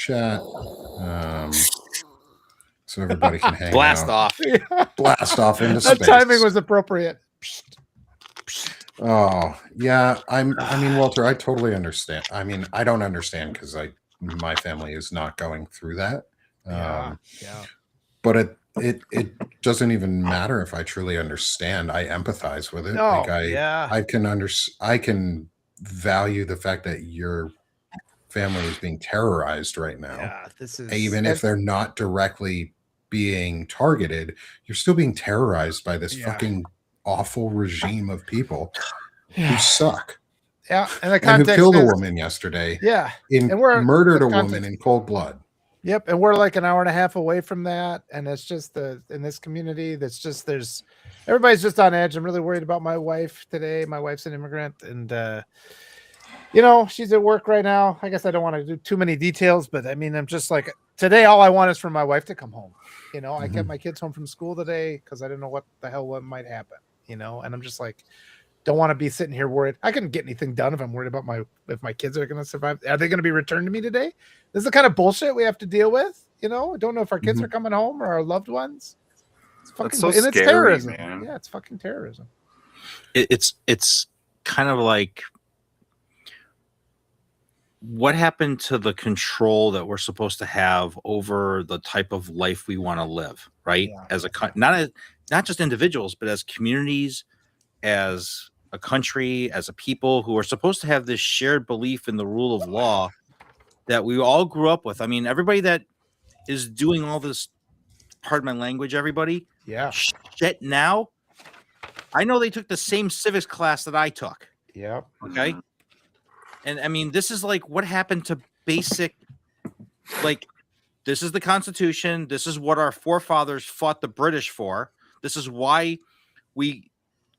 chat. So everybody can hang Blast out. off. Yeah. Blast off into That space. timing was appropriate. Oh yeah, I mean, Walter, I totally understand. I mean, I don't understand because my family is not going through that. Yeah. But it doesn't even matter if I truly understand. I empathize with it. No, Like yeah. I can value the fact that your family is being terrorized right now. Yeah, this is Even if they're not directly being targeted, you're still being terrorized by this fucking awful regime of people who suck. Yeah, and the And who context killed a is, woman yesterday. yeah, and murdered a woman in cold blood. Yep, and we're like an hour and a half away from that, and it's just in this community that's just everybody's just on edge. I'm really worried about my wife today. My wife's an immigrant, and she's at work right now. I guess I don't want to do too many details, but I mean, I'm just like today. All I want is for my wife to come home. I kept my kids home from school today because I didn't know what the hell might happen. And I'm just like, don't want to be sitting here worried. I couldn't get anything done if I'm worried about if my kids are going to survive. Are they going to be returned to me today? This is the kind of bullshit we have to deal with. I don't know if our kids are coming home or our loved ones. It's fucking so and it's scary, terrorism. man. Yeah, it's fucking terrorism. It's kind of like what happened to the control that we're supposed to have over the type of life we want to live, right? Yeah. As not just individuals, but as communities, as a country, as a people who are supposed to have this shared belief in the rule of law that we all grew up with. I mean, everybody that is doing all this, pardon my language, everybody, shit now, I know they took the same civics class that I took. Yeah. Okay. And I mean, this is like what happened to basic, like, this is the Constitution. This is what our forefathers fought the British for. This is why we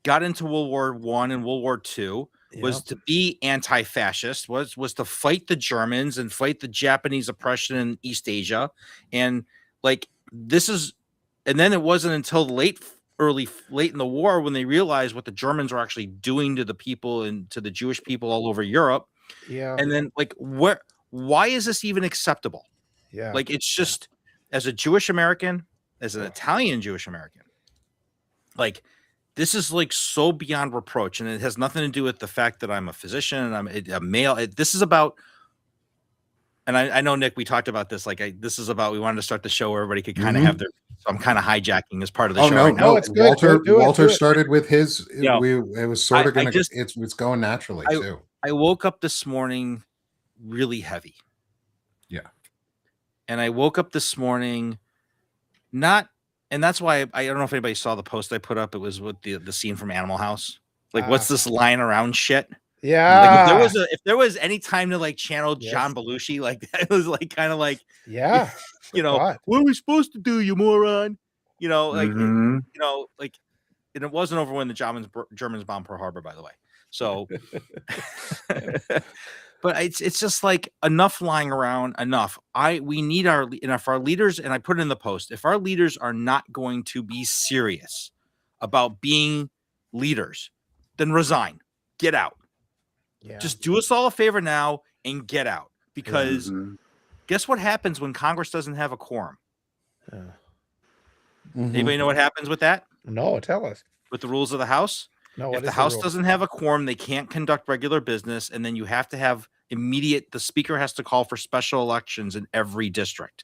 got into World War I and World War II, was to be anti-fascist, was to fight the Germans and fight the Japanese oppression in East Asia. And like, this is, and then it wasn't until late in the war when they realized what the Germans were actually doing to the people and to the Jewish people all over Europe. Yeah. And then like, why is this even acceptable? Yeah. Like, it's just, as a Jewish American, as an Italian Jewish American, like, this is like so beyond reproach, and it has nothing to do with the fact that I'm a physician and I'm a male. This is about, and I know, Nick, we talked about this. Like, this is about, we wanted to start the show where everybody could kind of have their, so I'm kind of hijacking as part of the show. No, right now. it's good. Walter started with his, Yeah. it was sort of going to, it's going naturally too. I woke up this morning really heavy. Yeah. And I woke up this morning and that's why I don't know if anybody saw the post I put up. It was with the scene from Animal House. Like, what's this lying around shit? Yeah. Like, if there was any time to like channel John Belushi, like that, it was like kind of like, what are we supposed to do, you moron? Like, like, and it wasn't over when the Germans bombed Pearl Harbor, by the way. So, but it's just like, enough lying around, enough. We need if our leaders, and I put it in the post, if our leaders are not going to be serious about being leaders, then resign, get out. Yeah. Just do us all a favor now and get out, because guess what happens when Congress doesn't have a quorum? Anybody know what happens with that? No, tell us. With the rules of the House? No. If the House doesn't have a quorum, they can't conduct regular business, and then you have to have the speaker has to call for special elections in every district.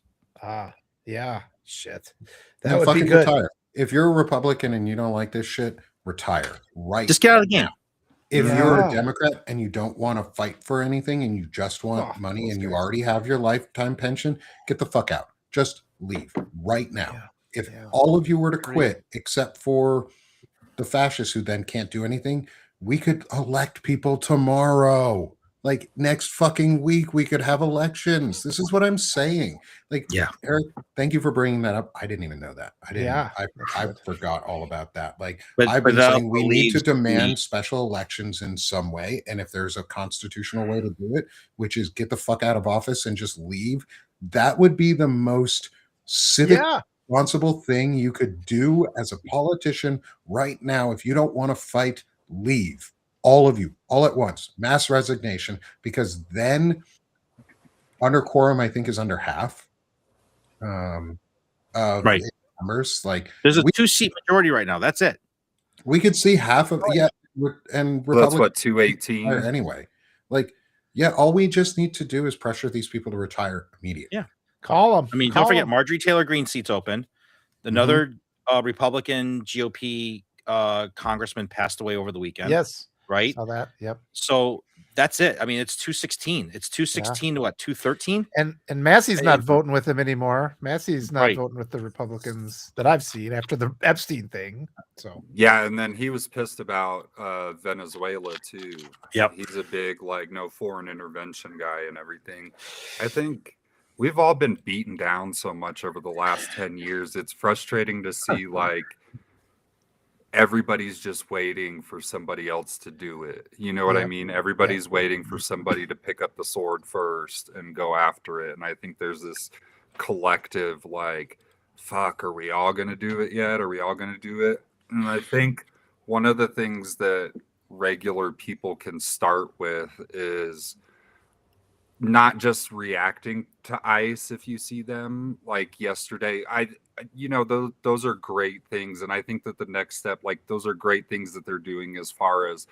Yeah. Shit. That would be good. Retire. If you're a Republican and you don't like this shit, retire. Right. Just get out of the game. If you're a Democrat and you don't want to fight for anything and you just want money and you already have your lifetime pension, get the fuck out. Just leave right now. Yeah. If all of you were to quit, except for the fascists who then can't do anything, we could elect people tomorrow. Like, next fucking week, we could have elections. This is what I'm saying. Like, Eric, thank you for bringing that up. I didn't even know that. I forgot all about that. Like, I've been saying we need to demand special elections in some way. And if there's a constitutional way to do it, which is get the fuck out of office and just leave, that would be the most civic responsible thing you could do as a politician right now. If you don't want to fight, leave. All of you, all at once, mass resignation, because then under quorum, I think, is under half. Of Right. numbers. Like there's a 2-seat majority right now. That's it. We could see half of and Well, that's Republicans what 218 anyway. Like, all we just need to do is pressure these people to retire immediately. Yeah. Call them. I mean, don't forget Marjorie Taylor Greene seat's open. Another Republican GOP congressman passed away over the weekend. Yes. Right. Saw that. Yep. So that's it. I mean, it's 216. It's 216 to what? 213. And Massey's not voting with him anymore. Massey's not voting with the Republicans that I've seen after the Epstein thing. So yeah, and then he was pissed about Venezuela too. Yep. He's a big no foreign intervention guy and everything. I think we've all been beaten down so much over the last 10 years. It's frustrating to see everybody's just waiting for somebody else to do it. You know what I mean? Everybody's waiting for somebody to pick up the sword first and go after it. And I think there's this collective fuck, are we all going to do it yet? Are we all going to do it? And I think one of the things that regular people can start with is not just reacting to ICE if you see them. Like yesterday, those are great things, and I think that the next step, those are great things that they're doing as far as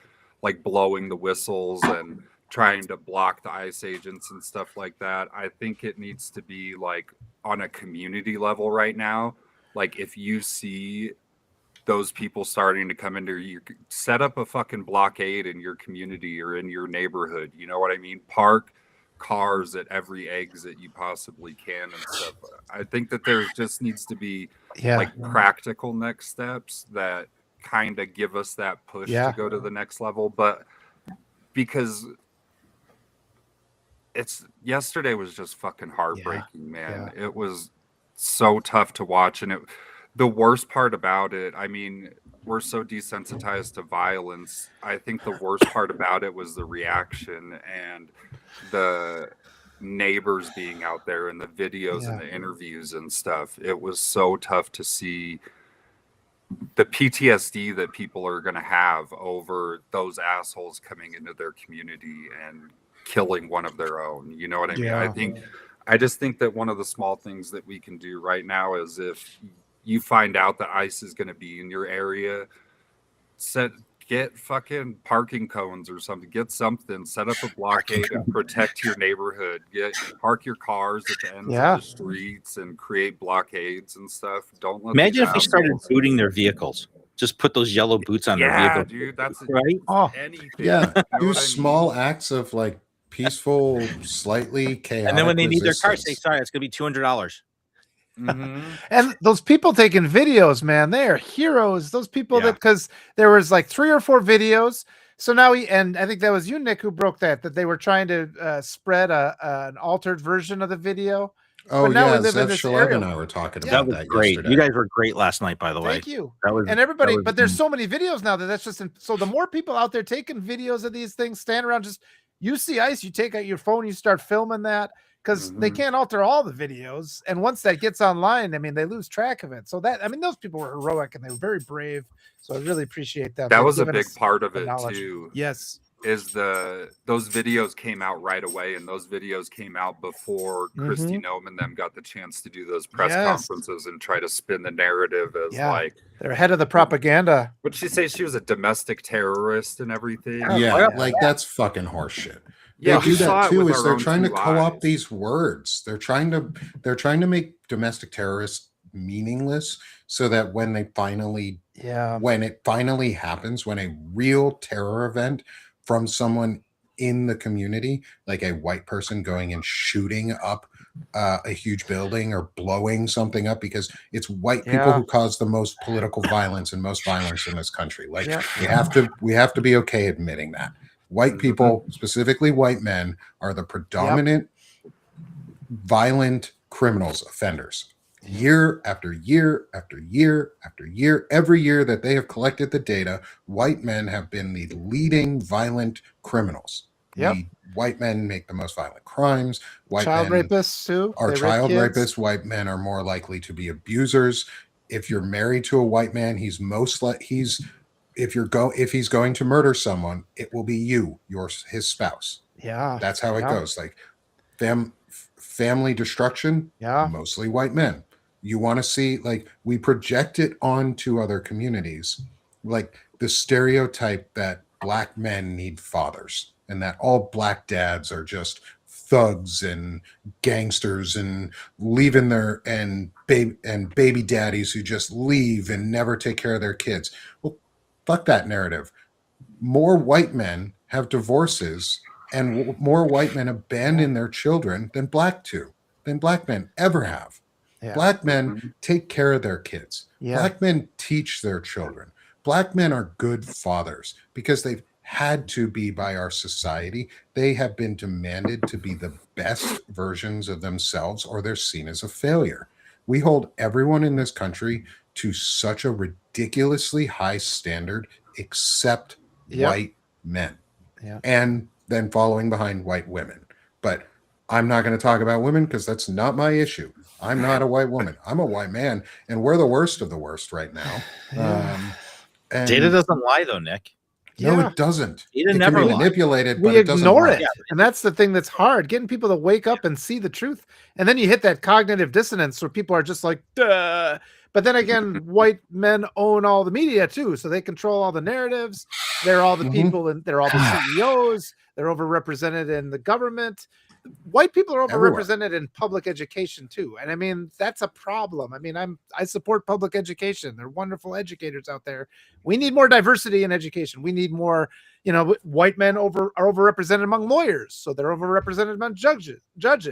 blowing the whistles and trying to block the ICE agents and stuff like that. I think it needs to be on a community level right now. If you see those people starting to come into your, set up a fucking blockade in your community or in your neighborhood. You know what I mean? Park cars at every exit you possibly can and stuff. I think that there just needs to be practical next steps that kind of give us that push to go to the next level. But because yesterday was just fucking heartbreaking, man. It was so tough to watch. And the worst part about it, I mean, we're so desensitized to violence. I think the worst part about it was the reaction and the neighbors being out there and the videos and the interviews and stuff. It was so tough to see the PTSD that people are going to have over those assholes coming into their community and killing one of their own. You know what I mean? I just think that one of the small things that we can do right now is if you find out that ICE is going to be in your area, get fucking parking cones or something. Get something. Set up a blockade and protect your neighborhood. Park your cars at the ends of the streets and create blockades and stuff. Don't let. Imagine if we started booting their vehicles. Just put those yellow boots on their vehicle. Dude, that's right. Anything. Yeah, do small acts of peaceful, slightly chaotic. And then when they need their car, resistance. say, "Sorry, it's gonna be $200." And those people taking videos, man, they are heroes. Those people that, because there was 3 or 4 videos. So now and I think that was you, Nick, who broke that they were trying to spread an altered version of the video. Oh, but now we Zeph live in this Shalev area. and I were talking That about was that great. yesterday. You guys were great last night, by the way. Thank you. That was, and everybody, but there's so many videos now that's just so the more people out there taking videos of these things, stand around, just you see ICE, you take out your phone, you start filming that. Because they can't alter all the videos. And once that gets online, I mean, they lose track of it. So those people were heroic and they were very brave. So I really appreciate them. That was a big part of it too. Yes. Is those videos came out right away, and those videos came out before Kristi Noem and them got the chance to do those press conferences and try to spin the narrative as they're ahead of the propaganda. Would she say she was a domestic terrorist and everything? Yeah, that's fucking horseshit. They do that too. Is they're trying to co-opt these words. They're trying to make domestic terrorists meaningless, so that when it finally happens, when a real terror event from someone in the community, like a white person going and shooting up a huge building or blowing something up, because it's white people who cause the most political violence and most violence in this country. We have to be okay admitting that. White people, specifically white men, are the predominant violent criminals, offenders. Year after year after year after year, every year that they have collected the data, white men have been the leading violent criminals. White men make the most violent crimes. Child rapists too. Are child rapists. White men are more likely to be abusers. If you're married to a white man, he's if he's going to murder someone, it will be his spouse. Yeah, that's how it goes. family destruction, mostly white men. You want to see, like, we project it onto other communities, like the stereotype that black men need fathers and that all black dads are just thugs and gangsters and leaving their and baby daddies who just leave and never take care of their kids. Well, fuck that narrative. More white men have divorces and more white men abandon their children than black men ever have. Black men take care of their kids. Black men teach their children. Black men are good fathers because they've had to be by our society. They have been demanded to be the best versions of themselves or they're seen as a failure. We hold everyone in this country to such a ridiculously high standard except white men. And then following behind white women. But I'm not going to talk about women because that's not my issue. I'm not a white woman. I'm a white man, and we're the worst of the worst right now. And Data doesn't lie, though, Nick. No, it doesn't. Data It never can be lie. manipulated, but We it doesn't ignore lie. it, and that's the thing that's hard. Getting people to wake up and see the truth, and then you hit that cognitive dissonance where people are just like, "Duh." But then again, white men own all the media too, so they control all the narratives. They're all the people, and they're all the CEOs. They're overrepresented in the government. White people are overrepresented in public education too, and I mean that's a problem. I mean, I support public education. They're wonderful educators out there. We need more diversity in education. We need more. You know, white men are overrepresented among lawyers, so they're overrepresented among judges.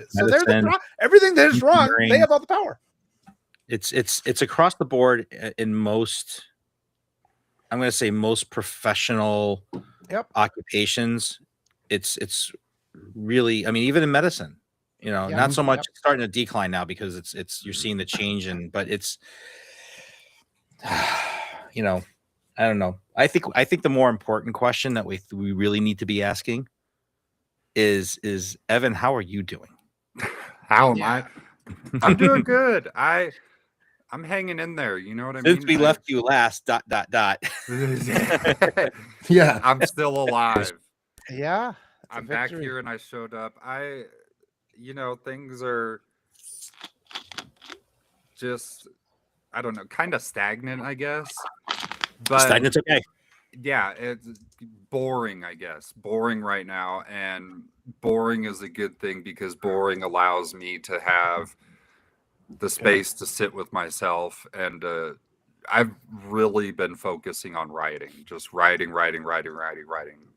So they're everything that is wrong. They have all the power. It's across the board in most. I'm going to say most professional occupations. It's really, I mean, even in medicine, you know, not so much it's starting to decline now because it's you're seeing the change but it's you know, I don't know. I think the more important question that we really need to be asking is Evan, how are you doing? How am I? I'm doing good. I'm hanging in there. You know what I mean? Since we left you last. ... Yeah, I'm still alive. Yeah, I'm back here and I showed up. Things are just, I don't know, kind of stagnant, I guess. But stagnant's okay. Yeah, it's boring, I guess. Boring right now. And boring is a good thing because boring allows me to have the space to sit with myself. And I've really been focusing on writing, just writing.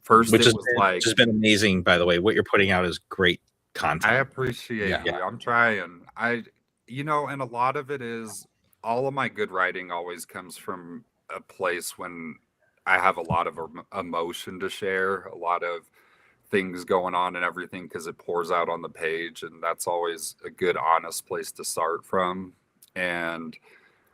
First, which it was which has been amazing, by the way. What you're putting out is great content. I appreciate you. I'm trying. And a lot of it is, all of my good writing always comes from a place when I have a lot of emotion to share, a lot of things going on and everything, because it pours out on the page, and that's always a good, honest place to start from. And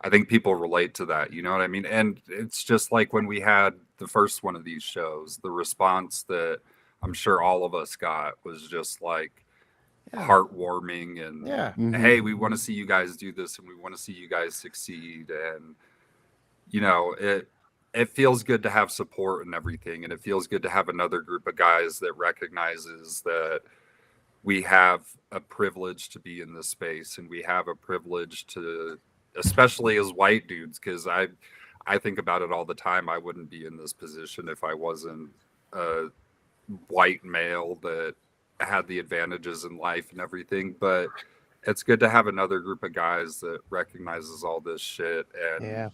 I think people relate to that, you know what I mean? And it's just like when we had the first one of these shows, the response that I'm sure all of us got was just like heartwarming and hey, we want to see you guys do this and we want to see you guys succeed. And it feels good to have support and everything, and it feels good to have another group of guys that recognizes that we have a privilege to be in this space, and we have a privilege to, especially as white dudes, because I think about it all the time. I wouldn't be in this position if I wasn't a white male that had the advantages in life and everything. But it's good to have another group of guys that recognizes all this shit, and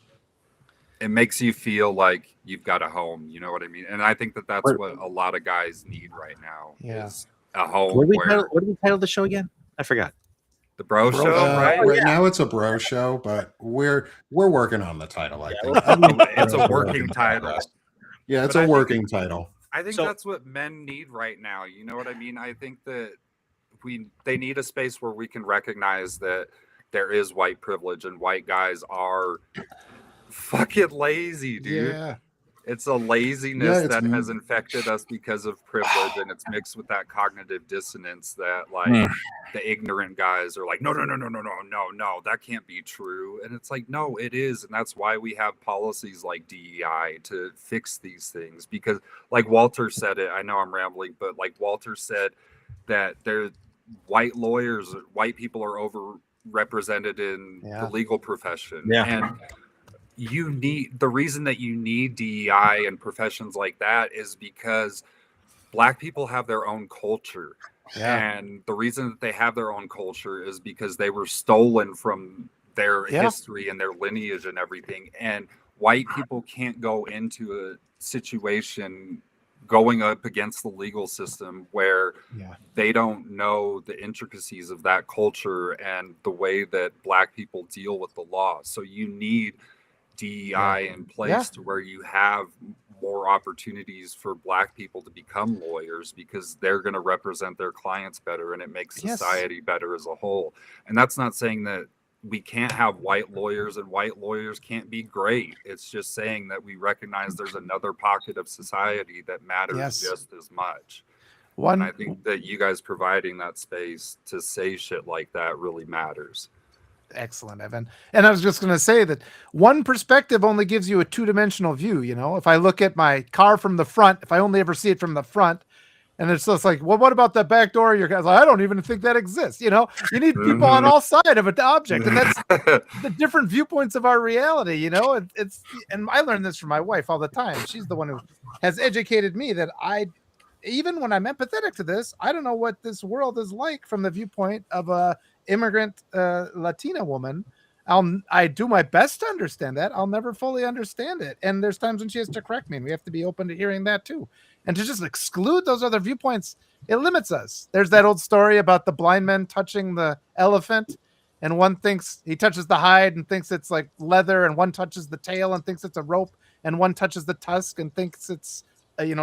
it makes you feel like you've got a home, you know what I mean? And I think that's what a lot of guys need right now is a home. What do we title the show again? I forgot. The Bro Show, right? Right now it's a bro show, but we're working on the title, I think. It's a working title. Yeah, it's a working title. I think that's what men need right now. You know what I mean? I think that they need a space where we can recognize that there is white privilege and white guys are fucking lazy, dude. Yeah. It's a laziness that has infected us because of privilege, and it's mixed with that cognitive dissonance that the ignorant guys are like, no, that can't be true. And it's like, no, it is. And that's why we have policies like DEI to fix these things. Because like Walter said it, I know I'm rambling, but like Walter said that white lawyers, white people are overrepresented in the legal profession. Yeah. And the reason that you need DEI and professions like that is because Black people have their own culture. And the reason that they have their own culture is because they were stolen from their history and their lineage and everything. And white people can't go into a situation going up against the legal system where they don't know the intricacies of that culture and the way that Black people deal with the law. So you need DEI in place to where you have more opportunities for Black people to become lawyers, because they're going to represent their clients better and it makes society better as a whole. And that's not saying that we can't have white lawyers and white lawyers can't be great. It's just saying that we recognize there's another pocket of society that matters just as much. And I think that you guys providing that space to say shit like that really matters. Excellent, Evan. And I was just going to say that one perspective only gives you a two-dimensional view. You know, if I look at my car from the front, if I only ever see it from the front, and it's just like, well, what about the back door? Your guy's like, I don't even think that exists. You know, you need people on all sides of an object, and that's the different viewpoints of our reality. You know, and I learned this from my wife all the time. She's the one who has educated me that even when I'm empathetic to this, I don't know what this world is like from the viewpoint of a immigrant Latina woman. I do my best to understand that. I'll never fully understand it. And there's times when she has to correct me, and we have to be open to hearing that too. And to just exclude those other viewpoints, it limits us. There's that old story about the blind man touching the elephant, and one thinks he touches the hide and thinks it's like leather, and one touches the tail and thinks it's a rope, and one touches the tusk and thinks it's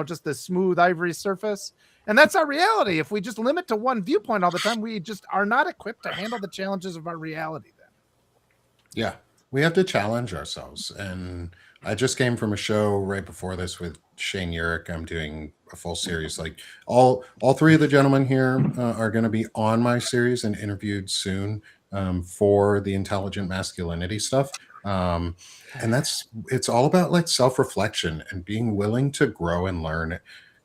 just the smooth ivory surface. And that's our reality. If we just limit to one viewpoint all the time, we just are not equipped to handle the challenges of our reality then. Yeah, we have to challenge ourselves. And I just came from a show right before this with Shane Urich. I'm doing a full series. Like all three of the gentlemen here are going to be on my series and interviewed soon for the intelligent masculinity stuff. And it's all about like self-reflection and being willing to grow and learn.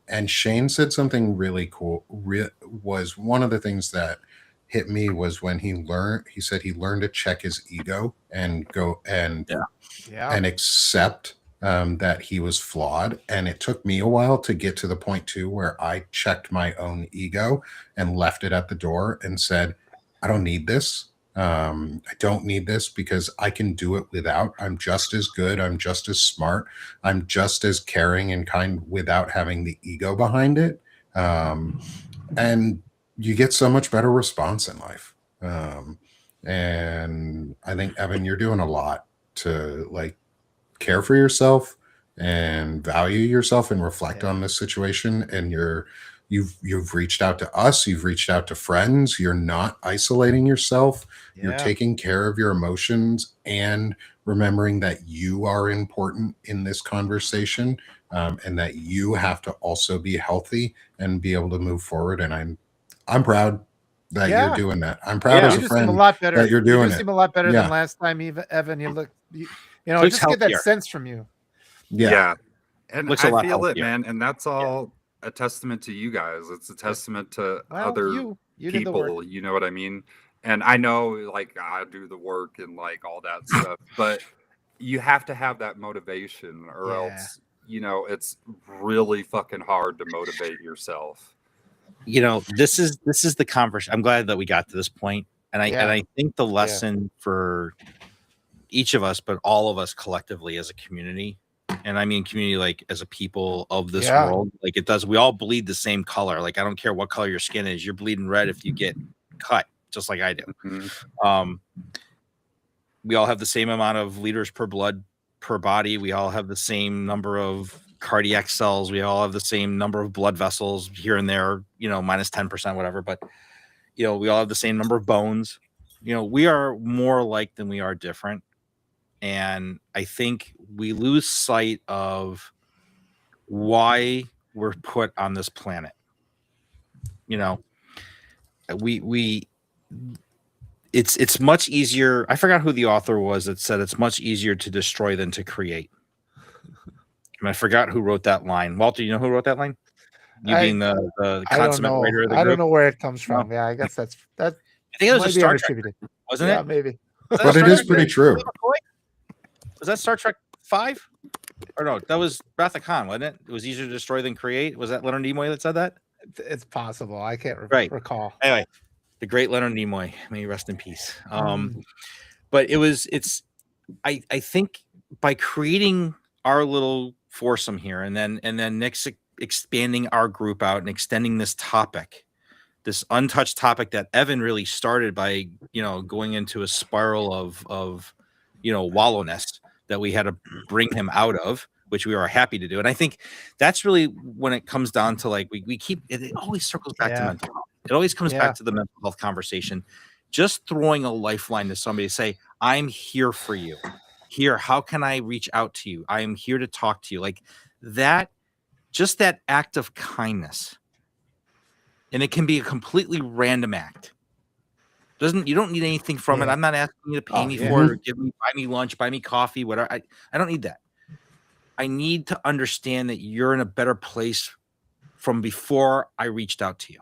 And Shane said something really cool. Was one of the things that hit me was when he said he learned to check his ego and go and accept that he was flawed. And it took me a while to get to the point too, where I checked my own ego and left it at the door and said, I don't need this. I don't need this because I can do it without. I'm just as good. I'm just as smart. I'm just as caring and kind without having the ego behind it. And you get so much better response in life. And I think, Evan, you're doing a lot to like care for yourself and value yourself and reflect on this situation. And you've reached out to us, you've reached out to friends, you're not isolating yourself, you're taking care of your emotions and remembering that you are important in this conversation, and that you have to also be healthy and be able to move forward. And I'm proud that you're doing that. I'm proud as a friend seem a lot better. that you're doing you seem a lot better than last time, Evan. You look, I just get that sense from you. Yeah. And Looks I a lot feel healthier. it, man. And that's all a testament to you guys. It's a testament to other you did the people. work. You know what I mean? And I know, like, I do the work and like all that stuff, but you have to have that motivation, or else, it's really fucking hard to motivate yourself. This is the conversation. I'm glad that we got to this point, and I think the lesson for each of us, but all of us collectively as a community, and I mean community like as a people of this world, like it does. We all bleed the same color. Like I don't care what color your skin is, you're bleeding red if you get cut, just like I do. Mm-hmm. We all have the same amount of liters per blood per body. We all have the same number of cardiac cells. We all have the same number of blood vessels here and there, minus 10%, whatever. But, we all have the same number of bones. We are more alike than we are different. And I think we lose sight of why we're put on this planet. It's much easier. I forgot who the author was that said it's much easier to destroy than to create. And I forgot who wrote that line. Walter, you know who wrote that line? You being the I don't consummate know. writer of the I don't group. know where it comes from. Yeah, I guess that I think it was a might be Star Trek, underattributed. wasn't Yeah, it? maybe. Was that But a it Star is Trek? pretty true. Was that Star Trek 5? Or no, that was Wrath of Khan, wasn't it? It was easier to destroy than create. Was that Leonard Nimoy that said that? It's possible. I can't Right. recall. Anyway, the great Leonard Nimoy, may he rest in peace. But I think by creating our little foursome here, and then Nick's expanding our group out and extending this topic, this untouched topic that Evan really started by, going into a spiral of wallowness that we had to bring him out of, which we are happy to do. And I think that's really when it comes down to, like, we keep it always circles back to mental health. It always comes back to the mental health conversation. Just throwing a lifeline to somebody to say, I'm here for you. Here, how can I reach out to you? I am here to talk to you. Like that, just that act of kindness. And it can be a completely random act. You don't need anything from it. I'm not asking you to pay me for it or buy me lunch, buy me coffee, whatever. I don't need that. I need to understand that you're in a better place from before I reached out to you.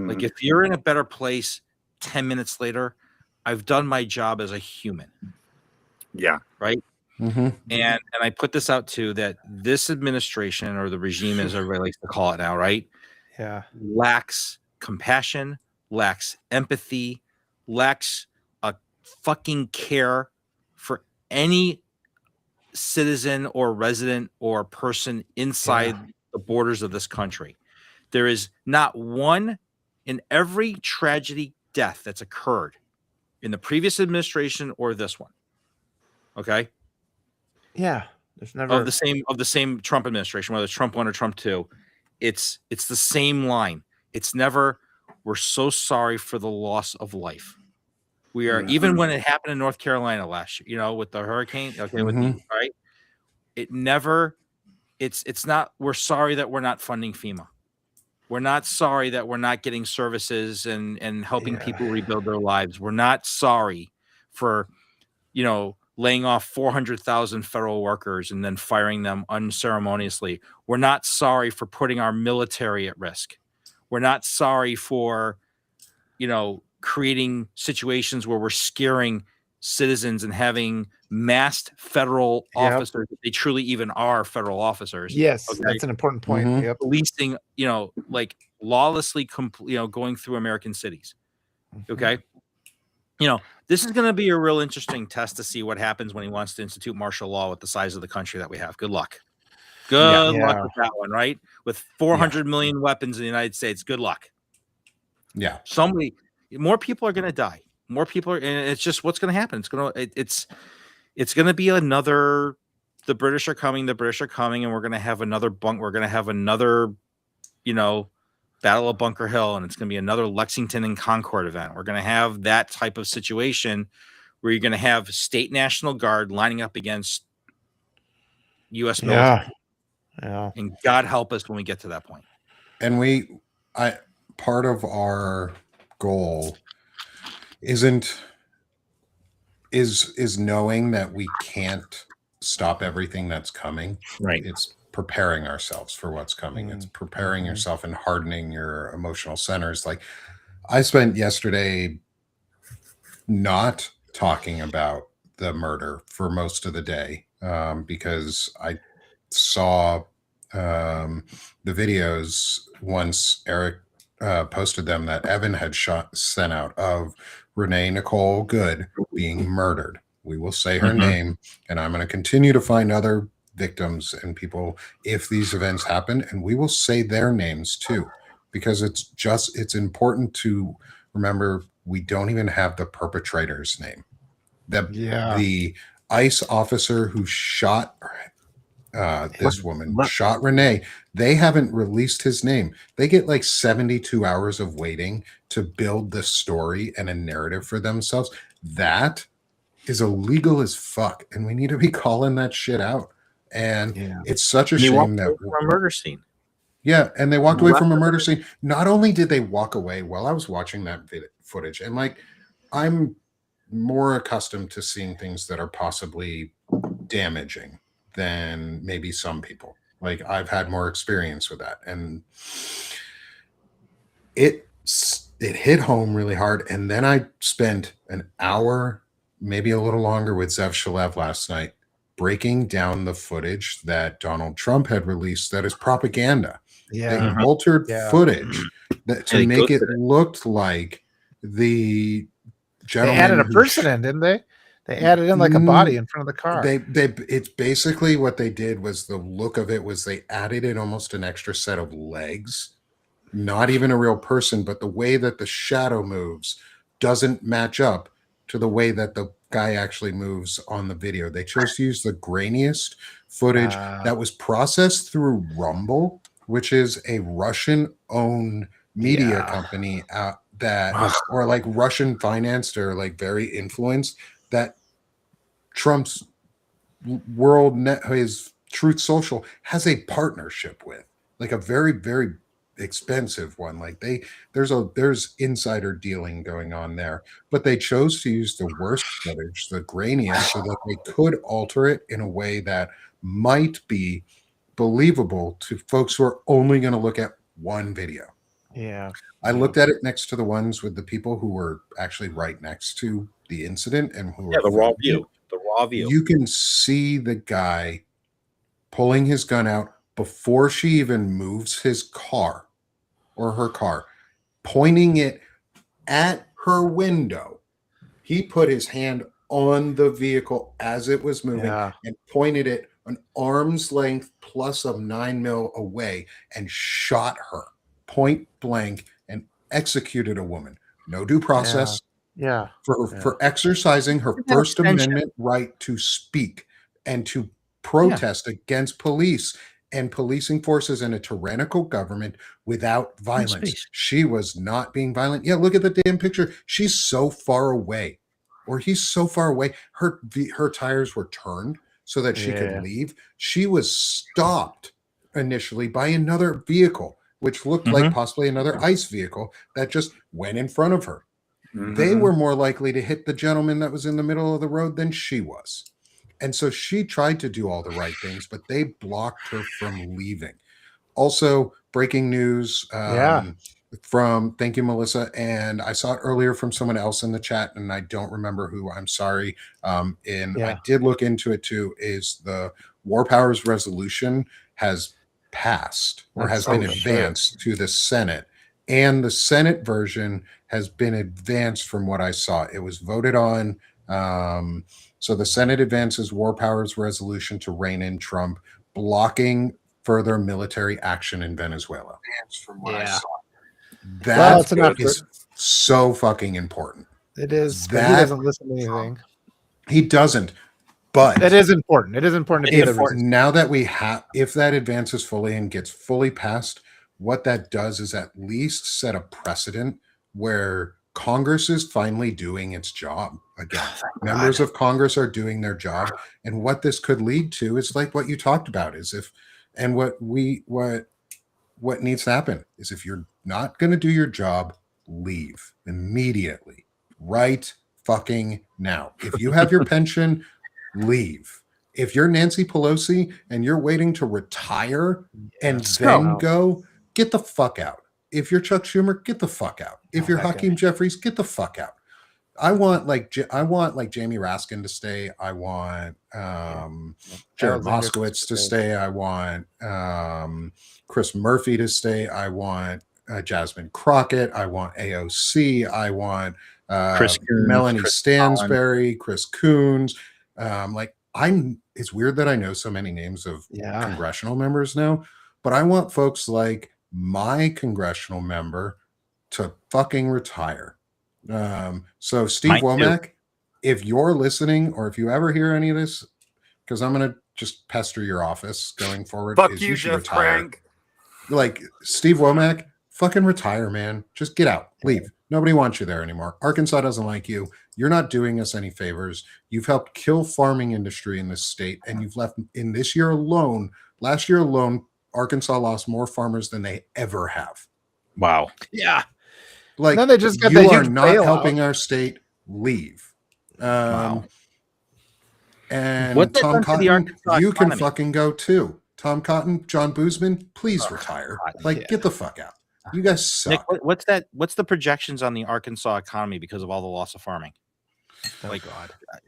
Like if you're in a better place 10 minutes later, I've done my job as a human. Yeah. Right. And I put this out too, that this administration, or the regime, as everybody likes to call it now, right? Yeah. Lacks compassion, lacks empathy, lacks a fucking care for any citizen or resident or person inside the borders of this country. There is not one in every tragedy death that's occurred in the previous administration or this one. Okay. Yeah. There's never of the same Trump administration, whether it's Trump 1 or Trump 2. It's the same line. It's never, we're so sorry for the loss of life. We are, even when it happened in North Carolina last year, with the hurricane, right? It never, it's not, we're sorry that we're not funding FEMA. We're not sorry that we're not getting services and helping people rebuild their lives. We're not sorry for, laying off 400,000 federal workers and then firing them unceremoniously. We're not sorry for putting our military at risk. We're not sorry for, creating situations where we're scaring citizens and having masked federal officers, if they truly even are federal officers. Yes, that's an important point. Policing, like lawlessly, going through American cities. Okay. This is going to be a real interesting test to see what happens when he wants to institute martial law with the size of the country that we have. Good luck. Good luck with that one, right? With 400 million weapons in the United States. Good luck. Yeah. More people are going to die. More people and it's just what's going to happen. It's going to be another, the British are coming, and we're going to have another Battle of Bunker Hill, and it's going to be another Lexington and Concord event. We're going to have that type of situation where you're going to have state National Guard lining up against U.S. military. Yeah. And God help us when we get to that point. And part of our goal is knowing that we can't stop everything that's coming. Right. It's preparing ourselves for what's coming. It's preparing yourself and hardening your emotional centers. Like I spent yesterday not talking about the murder for most of the day because I saw the videos once Eric posted them that Evan had sent out of Renee Nicole Good being murdered. We will say her name, and I'm going to continue to find other victims and people if these events happen, and we will say their names too, because it's important to remember we don't even have the perpetrator's name. The ICE officer who shot this woman, shot Renee, they haven't released his name. They get like 72 hours of waiting to build the story and a narrative for themselves. That is illegal as fuck, and we need to be calling that shit out. And it's such a shame that a murder scene. Yeah, and they walked away from a murder scene. Not only did they walk away while I was watching that footage, and like I'm more accustomed to seeing things that are possibly damaging than maybe some people. Like, I've had more experience with that, and it hit home really hard. And then I spent an hour, maybe a little longer, with Zev Shalev last night, breaking down the footage that Donald Trump had released that is propaganda. Yeah. They altered Yeah. footage that to They make it ghosted it. look like the They gentleman added a who person in, didn't they? They added in like a body in front of the car. they it's basically what they did was, the look of it was they added in almost an extra set of legs, not even a real person, but the way that the shadow moves doesn't match up to the way that the guy actually moves on the video. They chose to use the grainiest footage that was processed through Rumble, which is a Russian owned media company that, or like Russian financed or like very influenced, that Trump's his Truth Social has a partnership with, like a very, very expensive one. Like there's insider dealing going on there, but they chose to use the worst footage, the grainiest, so that they could alter it in a way that might be believable to folks who are only going to look at one video. Yeah. I looked at it next to the ones with the people who were actually right next to the incident and who were the raw filming it. view. The raw view. You can see the guy pulling his gun out before she even moves his car or her car, pointing it at her window. He put his hand on the vehicle as it was moving and pointed it an arm's length plus of 9mm away and shot her point blank and executed a woman. No due process. For exercising her First Amendment right to speak and to protest against police and policing forces in a tyrannical government without violence. She was not being violent. Yeah, look at the damn picture. She's so far away, or he's so far away. Her tires were turned so that she could leave. She was stopped initially by another vehicle, which looked like possibly another ICE vehicle that just went in front of her. They were more likely to hit the gentleman that was in the middle of the road than she was. And so she tried to do all the right things, but they blocked her from leaving. Also, breaking news from, thank you, Melissa. And I saw it earlier from someone else in the chat, and I don't remember who. I'm sorry. I did look into it too, is the War Powers resolution has passed or has been advanced to the Senate. And the Senate version has been advanced from what I saw. It was voted on. So the Senate advances War Powers resolution to rein in Trump, blocking further military action in Venezuela. From what I saw. That is so fucking important. It is. But he doesn't listen to anything. He doesn't. But it is important. It is important to be now that we have, if that advances fully and gets fully passed, what that does is at least set a precedent where Congress is finally doing its job again. Members of Congress are doing their job. And what this could lead to is like what you talked about, is what needs to happen is, if you're not going to do your job, leave immediately, right fucking now. If you have your pension, leave. If you're Nancy Pelosi and you're waiting to retire and then go, get the fuck out. If you're Chuck Schumer, get the fuck out. If you're Hakeem Jeffries, get the fuck out. I want like Jamie Raskin to stay. I want Jared Moskowitz to stay. I want Chris Murphy to stay. I want Jasmine Crockett. I want AOC. I want Chris Coons, Melanie Stansberry, Chris Coons. It's weird that I know so many names of congressional members now, but I want folks like my congressional member to fucking retire. So Steve Womack, if you're listening, or if you ever hear any of this, because I'm gonna just pester your office going forward. Fuck you, Jeff Frank. Like Steve Womack, fucking retire, man. Just get out, leave. Nobody wants you there anymore. Arkansas doesn't like you. You're not doing us any favors. You've helped kill farming industry in this state, and you've left in this year alone. Last year alone, Arkansas lost more farmers than they ever have. Wow. Yeah. Like, then they just got you are not helping our state. Leave. Wow. And Tom Cotton, you can fucking go too. Tom Cotton, John Boozman, please retire. Like, get the fuck out. You guys suck. Nick, what's that? What's the projections on the Arkansas economy because of all the loss of farming? Like,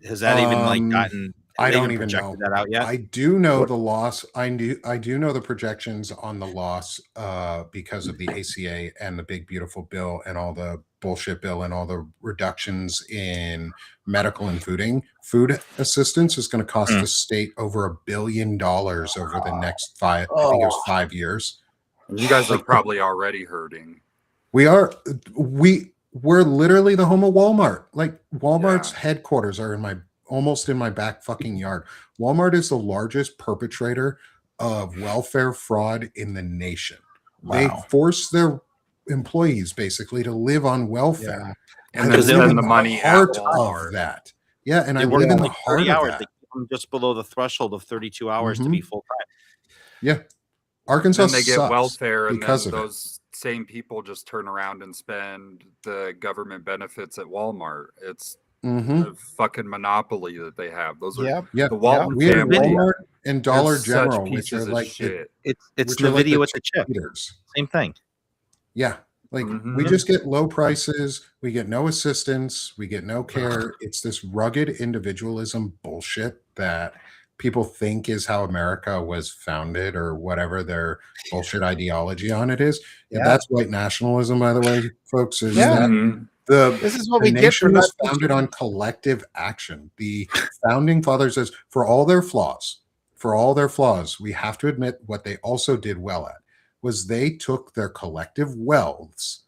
has that even like gotten? I don't even projected know that out yet. I do know the loss. I do know the projections on the loss because of the ACA and the big beautiful bill and all the bullshit bill and all the reductions in medical and food assistance is going to cost the state over $1 billion over the next I think it was 5 years. You guys are probably already hurting. We're literally the home of Walmart. Like, Walmart's headquarters are almost in my back fucking yard. Walmart is the largest perpetrator of welfare fraud in the nation. Wow. They force their employees basically to live on welfare. And then spend the money out of that. Yeah, and they I work live in the like heart 30 of hours. that. They keep them just below the threshold of 32 hours to be full time. Yeah. Arkansas and they get sucks welfare, and because then of those same people just turn around and spend the government benefits at Walmart. It's a fucking monopoly that they have. Those are the Walton we have family. Walmart and Dollar such General, which are pieces of like shit. It's the video with the chip. cheerleaders. Same thing. Yeah. Like, we just get low prices. We get no assistance. We get no care. It's this rugged individualism bullshit that people think is how America was founded, or whatever their bullshit ideology on it is. And that's white nationalism, by the way, folks. Is that this is what we get for was founded on collective action. The founding fathers says, for all their flaws, we have to admit what they also did well at was they took their collective wealths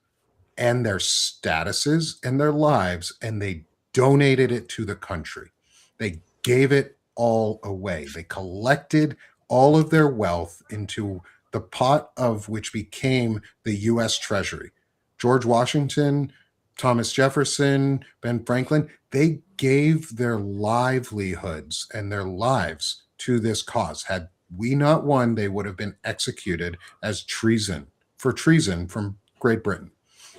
and their statuses and their lives, and they donated it to the country. They gave it all away. They collected all of their wealth into the pot of which became the U.S. Treasury. George Washington, Thomas Jefferson, Ben Franklin, they gave their livelihoods and their lives to this cause. Had we not won, they would have been executed as treason from Great Britain.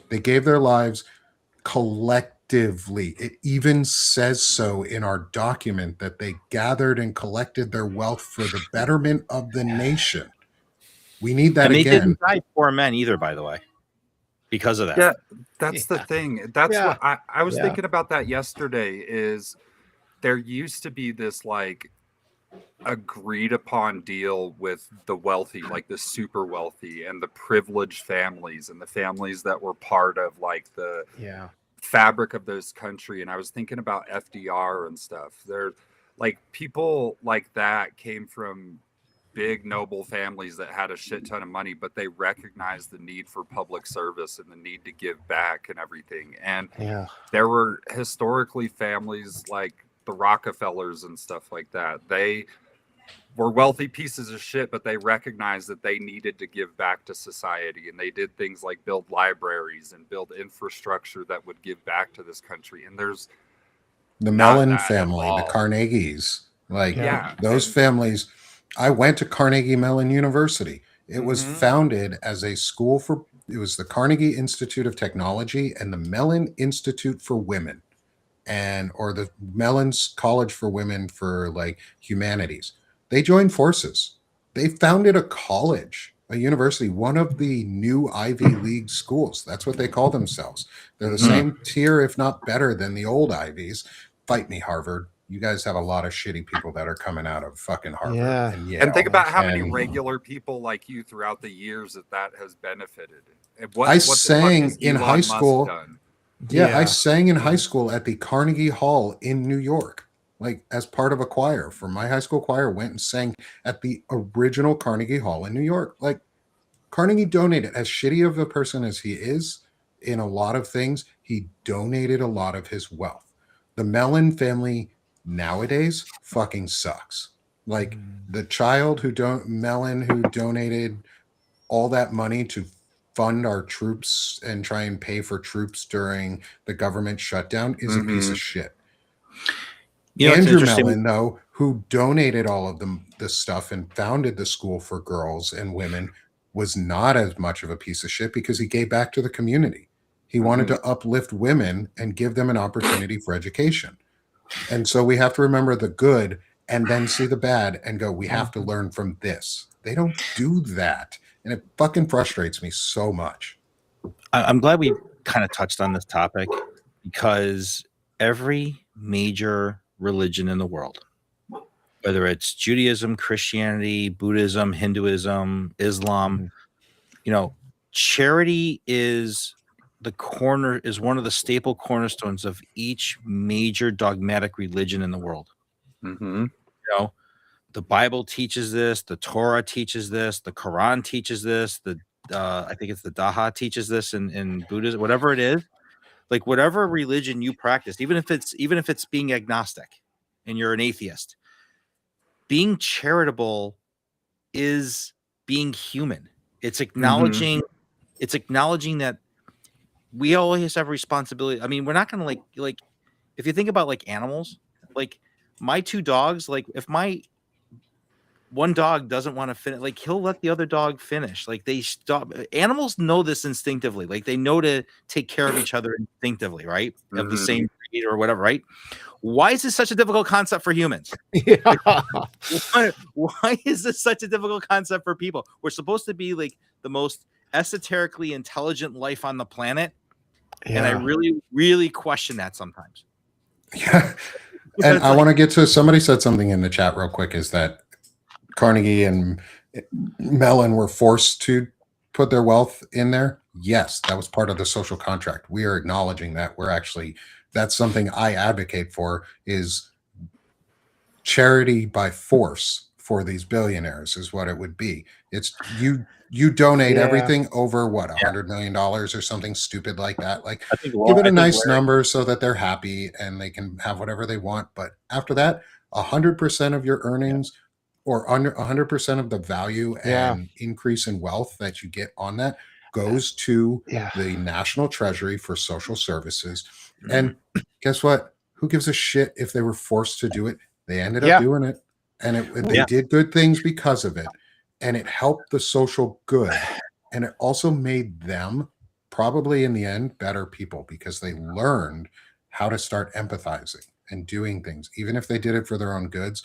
They gave their lives collectively. It even says so in our document that they gathered and collected their wealth for the betterment of the nation. We need that and they again. didn't die poor men either, by the way, because of that. Yeah, that's the thing. That's what I was thinking about that yesterday. Is there used to be this like agreed upon deal with the wealthy, like the super wealthy and the privileged families and the families that were part of like the fabric of this country. And I was thinking about FDR and stuff. They're like, people like that came from big noble families that had a shit ton of money, but they recognized the need for public service and the need to give back and everything. And there were historically families like the Rockefellers and stuff like that. They were wealthy pieces of shit, but they recognized that they needed to give back to society. And they did things like build libraries and build infrastructure that would give back to this country. And there's the Mellon family, the Carnegies, like those families. I went to Carnegie Mellon University. It was founded as a school it was the Carnegie Institute of Technology and the Mellon Institute for Women, or the Mellon's College for Women for like humanities. They joined forces. They founded a college, a university, one of the new Ivy League schools. That's what they call themselves. They're the same tier, if not better than the old Ivies. Fight me, Harvard. You guys have a lot of shitty people that are coming out of fucking Harvard and Yale. And think about how many regular people like you throughout the years that has benefited. I sang in high school. I sang in high school at the Carnegie Hall in New York, like as part of a choir. From my high school choir, went and sang at the original Carnegie Hall in New York. Like, Carnegie donated, as shitty of a person as he is in a lot of things, he donated a lot of his wealth. The Mellon family nowadays fucking sucks. Like, the child Mellon who donated all that money to fund our troops and try and pay for troops during the government shutdown is a piece of shit. Andrew Mellon, though, who donated all of the stuff and founded the school for girls and women, was not as much of a piece of shit because he gave back to the community. He wanted to uplift women and give them an opportunity for education. And so we have to remember the good and then see the bad and go, we have to learn from this. They don't do that. And it fucking frustrates me so much. I'm glad we kind of touched on this topic because every major religion in the world, whether it's Judaism, Christianity, Buddhism, Hinduism, Islam, charity is one of the staple cornerstones of each major dogmatic religion in the world. Mm-hmm. The Bible teaches this, the Torah teaches this, the Quran teaches this, I think it's the Daha teaches this in Buddhism, whatever it is, like whatever religion you practice, even if it's being agnostic and you're an atheist, being charitable is being human. It's acknowledging that we always have responsibility. I mean, we're not going to like if you think about like animals, like my two dogs, like if my one dog doesn't want to finish, like he'll let the other dog finish. Like they stop. Animals know this instinctively. Like they know to take care of each other instinctively, right? Of the same breed or whatever, right? Why is this such a difficult concept for humans? Yeah. Why is this such a difficult concept for people? We're supposed to be like the most esoterically intelligent life on the planet. Yeah. And I really, really question that sometimes. Yeah. And I want to get to, somebody said something in the chat real quick, is that Carnegie and Mellon were forced to put their wealth in there. Yes, that was part of the social contract. We are acknowledging that. That's something I advocate for, is charity by force for these billionaires is what it would be. It's you donate everything over what, $100 million or something stupid like that. Like, give it a nice number so that they're happy and they can have whatever they want. But after that, 100% of your earnings or under 100% of the value and increase in wealth that you get on that goes to the National Treasury for social services. And guess what? Who gives a shit if they were forced to do it? They ended up doing it, and they did good things because of it, and it helped the social good, and it also made them probably in the end better people because they learned how to start empathizing and doing things, even if they did it for their own goods.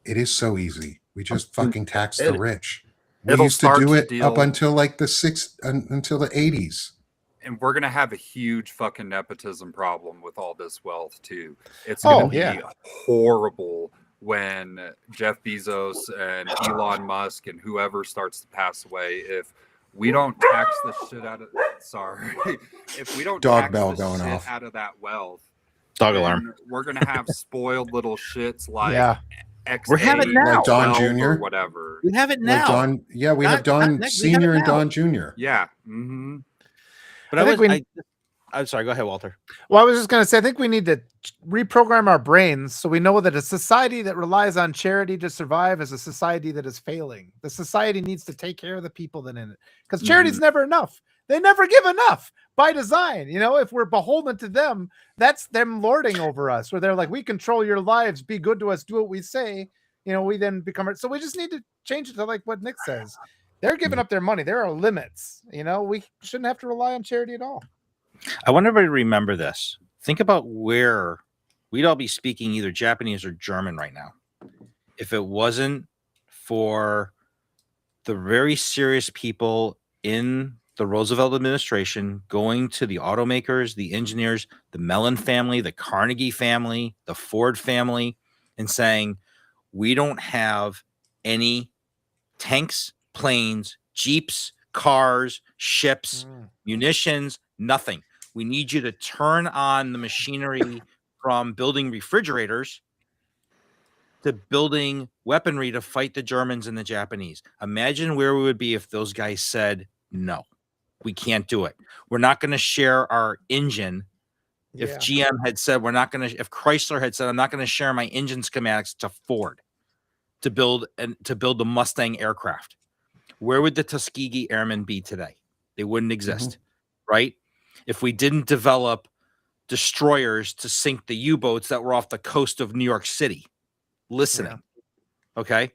It is so easy. We just fucking tax the rich. We used to do it up until like until the 80s. And we're going to have a huge fucking nepotism problem with all this wealth too. It's going to be horrible when Jeff Bezos and Elon Musk and whoever starts to pass away. If we don't tax the shit out of if we don't dog tax bell the going shit off out of that wealth, dog alarm, we're going to have spoiled little shits like we're having now, like Don Jr. or whatever. We have it now. Like Don, we have Don Sr. and Don Jr. Yeah. Mm-hmm. But I'm sorry. Go ahead, Walter. Well, I was just going to say, I think we need to reprogram our brains so we know that a society that relies on charity to survive is a society that is failing. The society needs to take care of the people that in it, because charity's never enough. They never give enough by design. If we're beholden to them, that's them lording over us, where they're like, we control your lives, be good to us, do what we say. We then become. So we just need to change it to like what Nick says. They're giving up their money. There are limits. We shouldn't have to rely on charity at all. I want everybody to remember this. Think about where we'd all be speaking either Japanese or German right now if it wasn't for the very serious people in the Roosevelt administration going to the automakers, the engineers, the Mellon family, the Carnegie family, the Ford family, and saying, we don't have any tanks, planes, jeeps, cars, ships, munitions, nothing. We need you to turn on the machinery from building refrigerators to building weaponry to fight the Germans and the Japanese. Imagine where we would be if those guys said, no, we can't do it. We're not going to share our engine. If GM had said, if Chrysler had said, I'm not going to share my engine schematics to Ford to build the Mustang aircraft, where would the Tuskegee Airmen be today? They wouldn't exist, right? If we didn't develop destroyers to sink the U-boats that were off the coast of New York City, okay?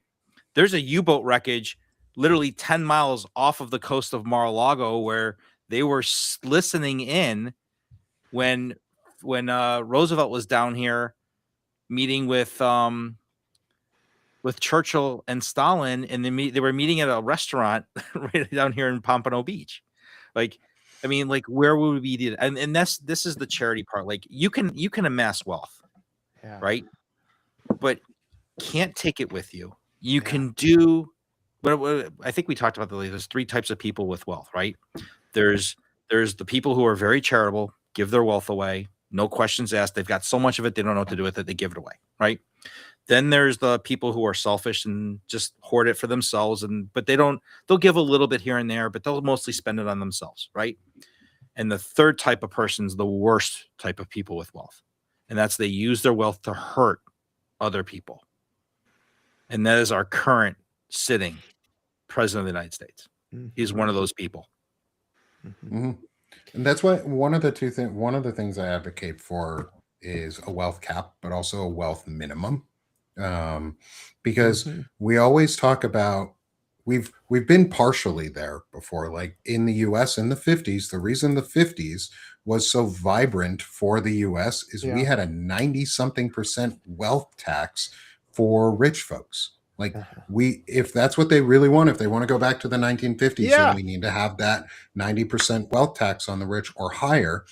There's a U-boat wreckage literally 10 miles off of the coast of Mar-a-Lago where they were listening in when Roosevelt was down here meeting with with Churchill and Stalin, and they were meeting at a restaurant right down here in Pompano Beach. Like, I mean, like, where would we be? And this is the charity part. Like, you can amass wealth, right? But can't take it with you. You can do. But I think we talked about there's 3 types of people with wealth, right? There's the people who are very charitable, give their wealth away, no questions asked. They've got so much of it, they don't know what to do with it. They give it away, right? Then there's the people who are selfish and just hoard it for themselves, but they'll give a little bit here and there, but they'll mostly spend it on themselves, right? And the third type of person is the worst type of people with wealth, and that's they use their wealth to hurt other people. And that is our current sitting president of the United States. He's one of those people. Mm-hmm. And that's why one of the things I advocate for is a wealth cap, but also a wealth minimum. Because we always talk about we've been partially there before, like in the US in the 50s. The reason the 50s was so vibrant for the US is we had a 90-something% wealth tax for rich folks. Like if that's what they really want, if they want to go back to the 1950s, then we need to have that 90% wealth tax on the rich or higher.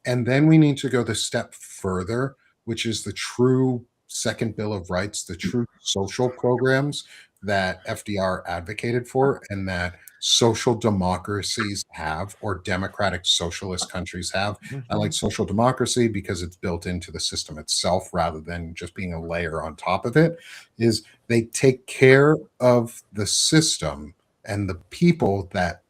And then we need to go the step further, which is the true second Bill of Rights, the true social programs that FDR advocated for and that social democracies have, or democratic socialist countries have. I like social democracy because it's built into the system itself rather than just being a layer on top of it. Is they take care of the system and the people that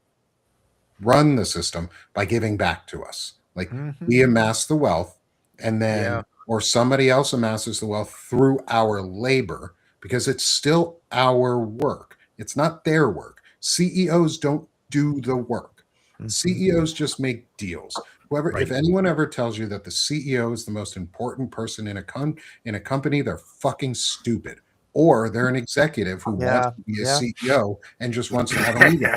run the system by giving back to us. Like we amass the wealth and then or somebody else amasses the wealth through our labor, because it's still our work. It's not their work. CEOs don't do the work. CEOs just make deals. If anyone ever tells you that the CEO is the most important person in a company, they're fucking stupid. Or they're an executive who wants to be a CEO and just wants to have an ego.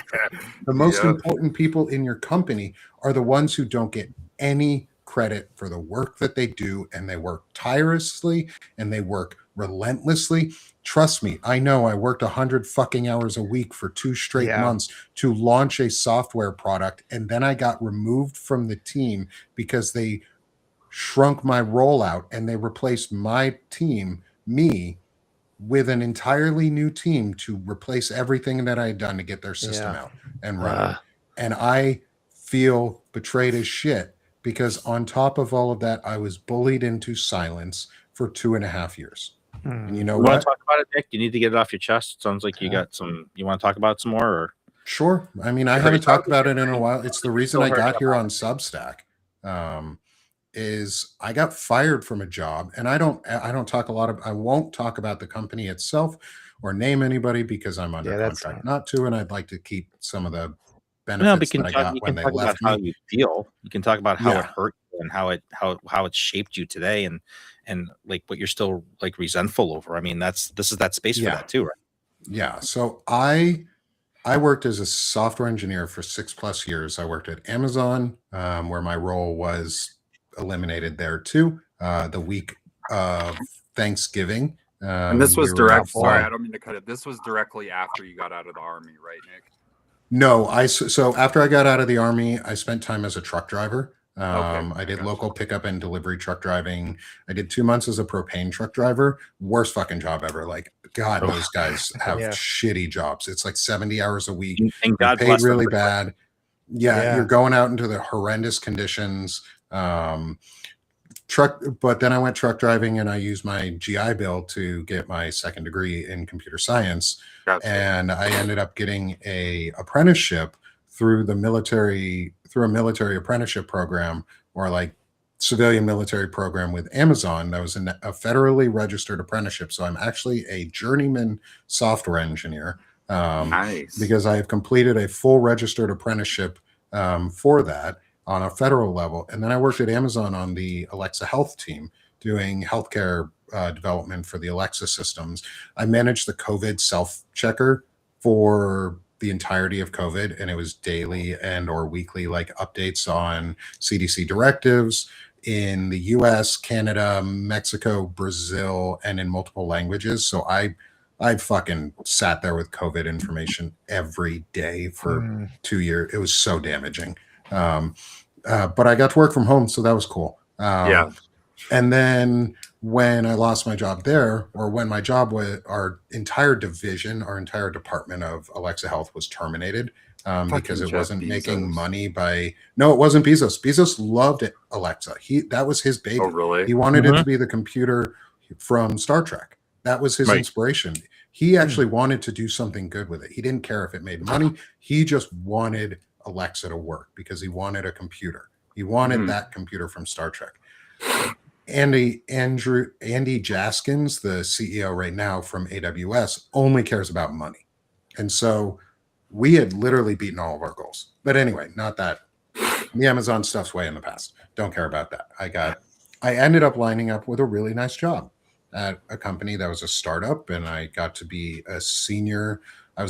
The most important people in your company are the ones who don't get any credit for the work that they do, and they work tirelessly and they work relentlessly. Trust me, I know I worked 100 fucking hours a week for 2 straight months to launch a software product, and then I got removed from the team because they shrunk my rollout and they replaced my team, me, with an entirely new team to replace everything that I had done to get their system out and run. And I feel betrayed as shit because on top of all of that, I was bullied into silence for 2.5 years. And you know what? Want to talk about it, Nick? You need to get it off your chest. It sounds like you got some. You want to talk about it some more? Or? Sure. I mean, I haven't talked about it in a while. It's the reason I got here on Substack. Is I got fired from a job, and I won't talk about the company itself or name anybody because I'm under contract not to, and I'd like to keep some of the benefits that I got when they left me. How you feel. You can talk about how it hurt you and how it shaped you today, and like what you're still like resentful over. I mean, this is that space for that too, right? Yeah. So I worked as a software engineer for 6+ years. I worked at Amazon, where my role was eliminated there too. The week of Thanksgiving. And this was sorry, I don't mean to cut it. This was directly after you got out of the Army, right, Nick? No, so after I got out of the Army, I spent time as a truck driver. I did local pickup and delivery truck driving. I did 2 months as a propane truck driver. Worst fucking job ever. Like, God, those guys have shitty jobs. It's like 70 hours a week. And God paid really bad. You're going out into the horrendous conditions. But then I went truck driving and I used my GI Bill to get my second degree in computer science. And I ended up getting a apprenticeship through a military apprenticeship program, or like civilian military program with Amazon. That was a federally registered apprenticeship. So I'm actually a journeyman software engineer. Nice. Because I have completed a full registered apprenticeship for that on a federal level. And then I worked at Amazon on the Alexa Health team doing healthcare development for the Alexa systems. I managed the COVID self-checker for the entirety of COVID, and it was daily and or weekly like updates on CDC directives in the US, Canada, Mexico, Brazil, and in multiple languages. So I I fucking sat there with COVID information every day for 2 years. It was so damaging. But I got to work from home, so that was cool. Yeah. And then when I lost my job there, or when my job was, our entire division, our entire department of Alexa Health was terminated because it Jeff wasn't making Bezos. money by. No, it wasn't Bezos. Bezos loved it, Alexa. That was his baby. Oh, really? He wanted it to be the computer from Star Trek. That was his Right. inspiration. He actually wanted to do something good with it. He didn't care if it made money. He just wanted Alexa to work because he wanted a computer. He wanted that computer from Star Trek. Andy Jaskins, the CEO right now from AWS, only cares about money. And so we had literally beaten all of our goals. But anyway, not that. The Amazon stuff's way in the past. Don't care about that. I ended up lining up with a really nice job at a company that was a startup, and I got to be I was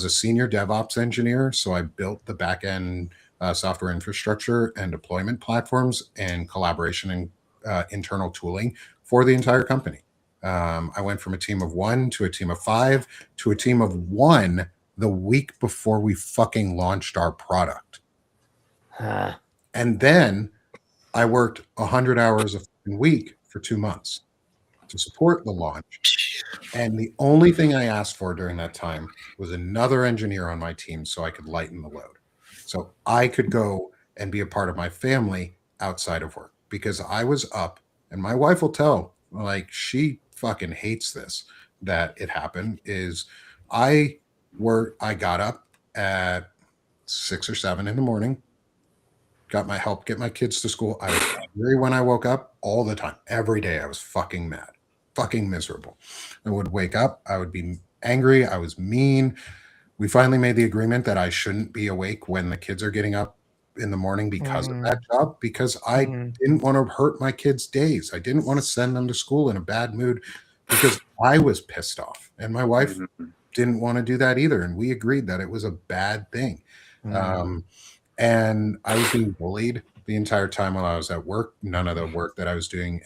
a senior DevOps engineer. So I built the back-end software infrastructure and deployment platforms and collaboration and internal tooling for the entire company. I went from a team of 1 to a team of 5 to a team of 1 the week before we fucking launched our product. And then I worked 100 hours a week for 2 months to support the launch. And the only thing I asked for during that time was another engineer on my team so I could lighten the load. So I could go and be a part of my family outside of work, because I was up, and my wife will tell, like, she fucking hates this, that it happened, is I got up at 6 or 7 in the morning, get my kids to school. I was angry when I woke up all the time. Every day I was fucking mad, fucking miserable. I would wake up, I would be angry, I was mean. We finally made the agreement that I shouldn't be awake when the kids are getting up in the morning because of that job, because I didn't want to hurt my kids' days. I didn't want to send them to school in a bad mood because I was pissed off, and my wife didn't want to do that either. And we agreed that it was a bad thing. And I was being bullied the entire time while I was at work. None of the work that I was doing,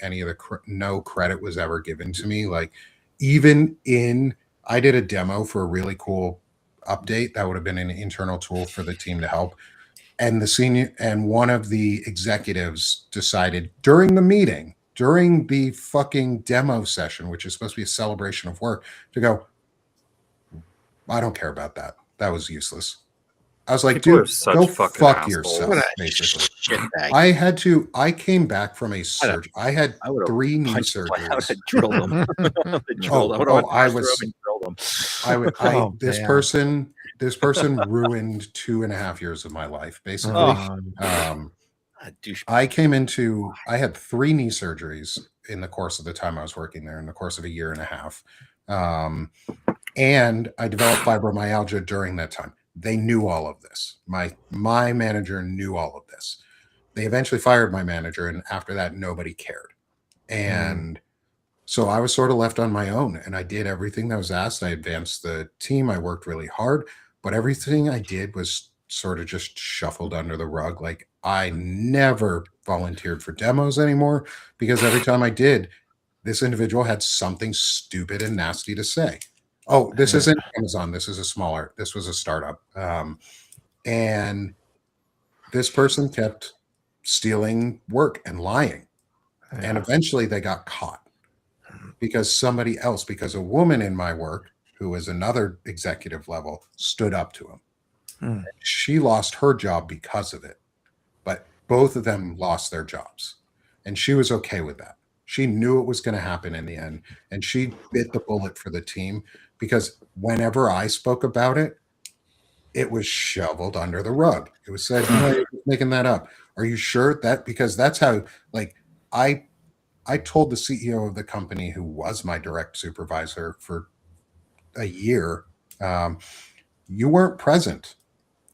no credit was ever given to me. Like, I did a demo for a really cool update that would have been an internal tool for the team to help. And one of the executives decided during the meeting, during the fucking demo session, which is supposed to be a celebration of work, to go, I don't care about that. That was useless. I was like, dude, go fuck yourself, basically. I came back from a surgery. I had 3 knee surgeries. This person ruined 2.5 years of my life, basically. I had 3 knee surgeries in the course of the time I was working there, in the course of 1.5 years. And I developed fibromyalgia during that time. They knew all of this. My manager knew all of this. They eventually fired my manager, and after that, nobody cared. And so I was sort of left on my own, and I did everything that was asked. I advanced the team. I worked really hard, but everything I did was sort of just shuffled under the rug. Like, I never volunteered for demos anymore, because every time I did, this individual had something stupid and nasty to say. Oh, this isn't Amazon. This was a startup. And this person kept stealing work and lying. And eventually they got caught because a woman in my work, who was another executive level, stood up to him. She lost her job because of it, but both of them lost their jobs. And she was okay with that. She knew it was going to happen in the end, and she bit the bullet for the team, because whenever I spoke about it, it was shoveled under the rug. It was said, "No, you're making that up. Are you sure that?" Because that's how, like, I told the CEO of the company, who was my direct supervisor for a year, you weren't present,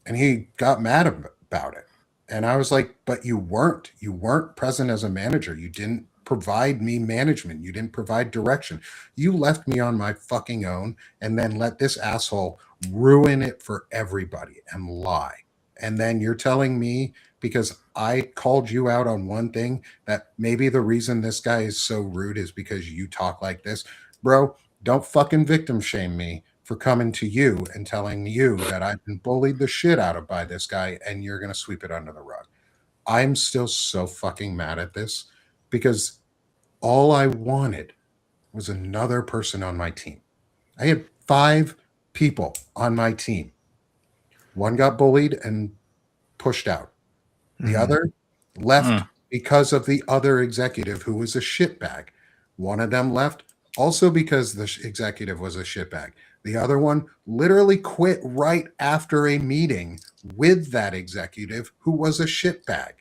and he got mad about it. And I was like, but you weren't present as a manager. You didn't provide me management. You didn't provide direction. You left me on my fucking own, and then let this asshole ruin it for everybody and lie. And then you're telling me, because I called you out on one thing, that maybe the reason this guy is so rude is because you talk like this. Bro, Don't fucking victim shame me for coming to you and telling you that I've been bullied the shit out of by this guy and you're going to sweep it under the rug. I'm still so fucking mad at this because all I wanted was another person on my team. I had 5 people on my team. One got bullied and pushed out. The other left because of the other executive who was a shitbag. One of them left also because the executive was a shitbag. The other one literally quit right after a meeting with that executive who was a shitbag.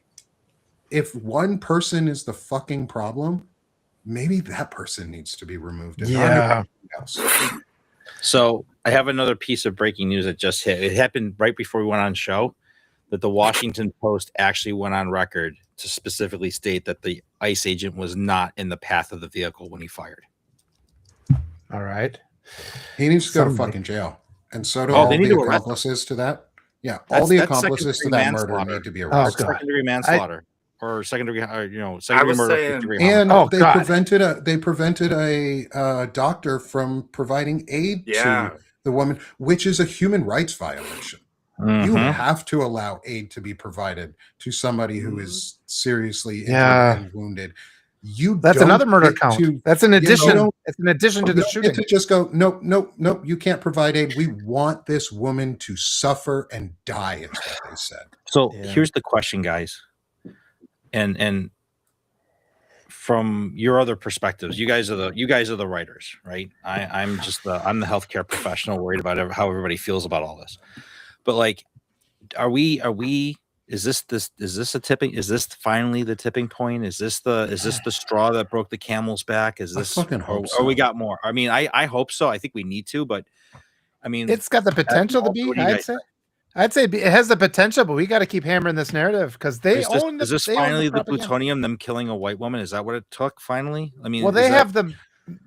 If one person is the fucking problem, maybe that person needs to be removed and not everybody else. So I have another piece of breaking news that just hit. It happened right before we went on show that the Washington Post actually went on record to specifically state that the ICE agent was not in the path of the vehicle when he fired. All right. He needs to go to fucking jail. And so do Oh, all they need the to arrest accomplices to that. Yeah, all the accomplices to that murder need to be Oh, arrested. God. Secondary manslaughter or secondary, secondary was murder. saying- fifth-degree homicide. And Oh, they God. prevented a doctor from providing aid Yeah. to the woman, which is a human rights violation. You have to allow aid to be provided to somebody who is seriously injured and wounded. That's don't another murder get count. to- That's an addition. don't- It's an addition to you the don't shooting. get to just go, nope, nope, nope. You can't provide aid. We want this woman to suffer and die, is what they said. So here's the question, guys. And from your other perspectives, you guys are the writers, right? I'm just the healthcare professional worried about how everybody feels about all this. But like, is this finally the tipping point? Is this the straw that broke the camel's back? Is this, I fucking hope so. or we got more? I mean, I hope so. I think we need to, but I mean, It's got the potential to be. What do you guys think? I'd say it has the potential, but we got to keep hammering this narrative because they own the. Is this they own finally the propaganda. plutonium? Them killing a white woman? Is that what it took? Finally, I mean, Well, they have the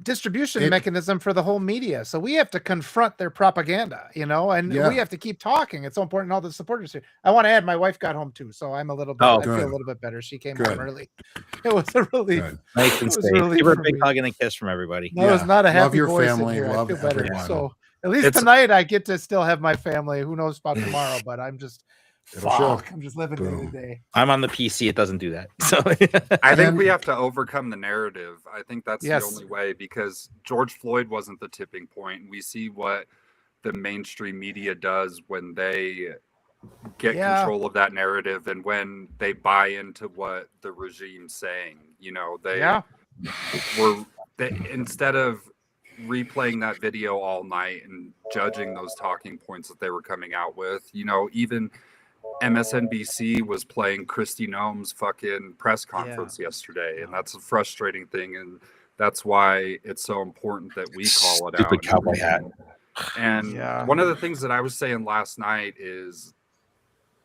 distribution mechanism for the whole media, so we have to confront their propaganda, and we have to keep talking. It's so important. All the supporters here. I want to add, my wife got home too, so I'm a little bit. I feel a little bit better. She came home early. It was a relief. Nice and safe. Give her a big hug and a kiss from everybody. No, it's not a happy love your voice in family. here. Love I feel better. everyone. So at least tonight I get to still have my family. Who knows about tomorrow? But I'm just. Fuck, I'm just living day to day. I'm on the PC. It doesn't do that. So I think we have to overcome the narrative. I think that's the Yes. only way, because George Floyd wasn't the tipping point. We see what the mainstream media does when they get control of that narrative and when they buy into what the regime's saying. Instead of replaying that video all night and judging those talking points that they were coming out with, even MSNBC was playing Kristi Noem's fucking press conference yesterday, and that's a frustrating thing, and that's why it's so important that we call it out. Stupid cowboy hat. And one of the things that I was saying last night is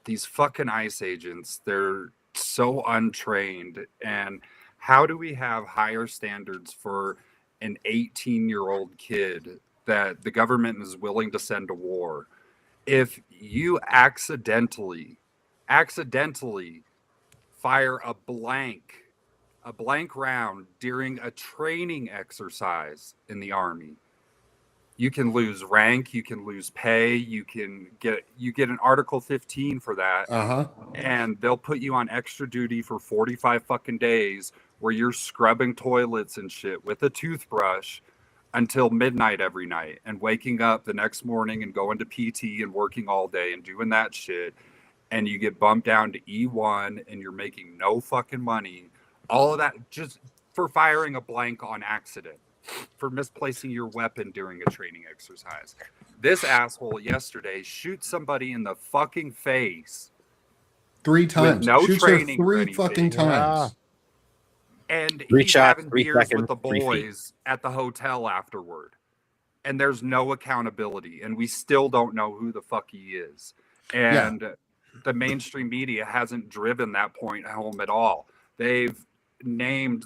these fucking ICE agents, they're so untrained, and how do we have higher standards for an 18-year-old kid that the government is willing to send to war if you accidentally fire a blank round during a training exercise in the Army? You can lose rank, you can lose pay, you get an Article 15 for that. And they'll put you on extra duty for 45 fucking days where you're scrubbing toilets and shit with a toothbrush until midnight every night, and waking up the next morning and going to PT and working all day and doing that shit. And you get bumped down to E1 and you're making no fucking money. All of that just for firing a blank on accident, for misplacing your weapon during a training exercise. This asshole yesterday shoots somebody in the fucking face 3 times. with no Shoots her training or 3 anything. fucking times. And Three he's shots, having 3 beers seconds, with the 3 feet. boys at the hotel afterward. And there's no accountability. And we still don't know who the fuck he is. And the mainstream media hasn't driven that point home at all. They've named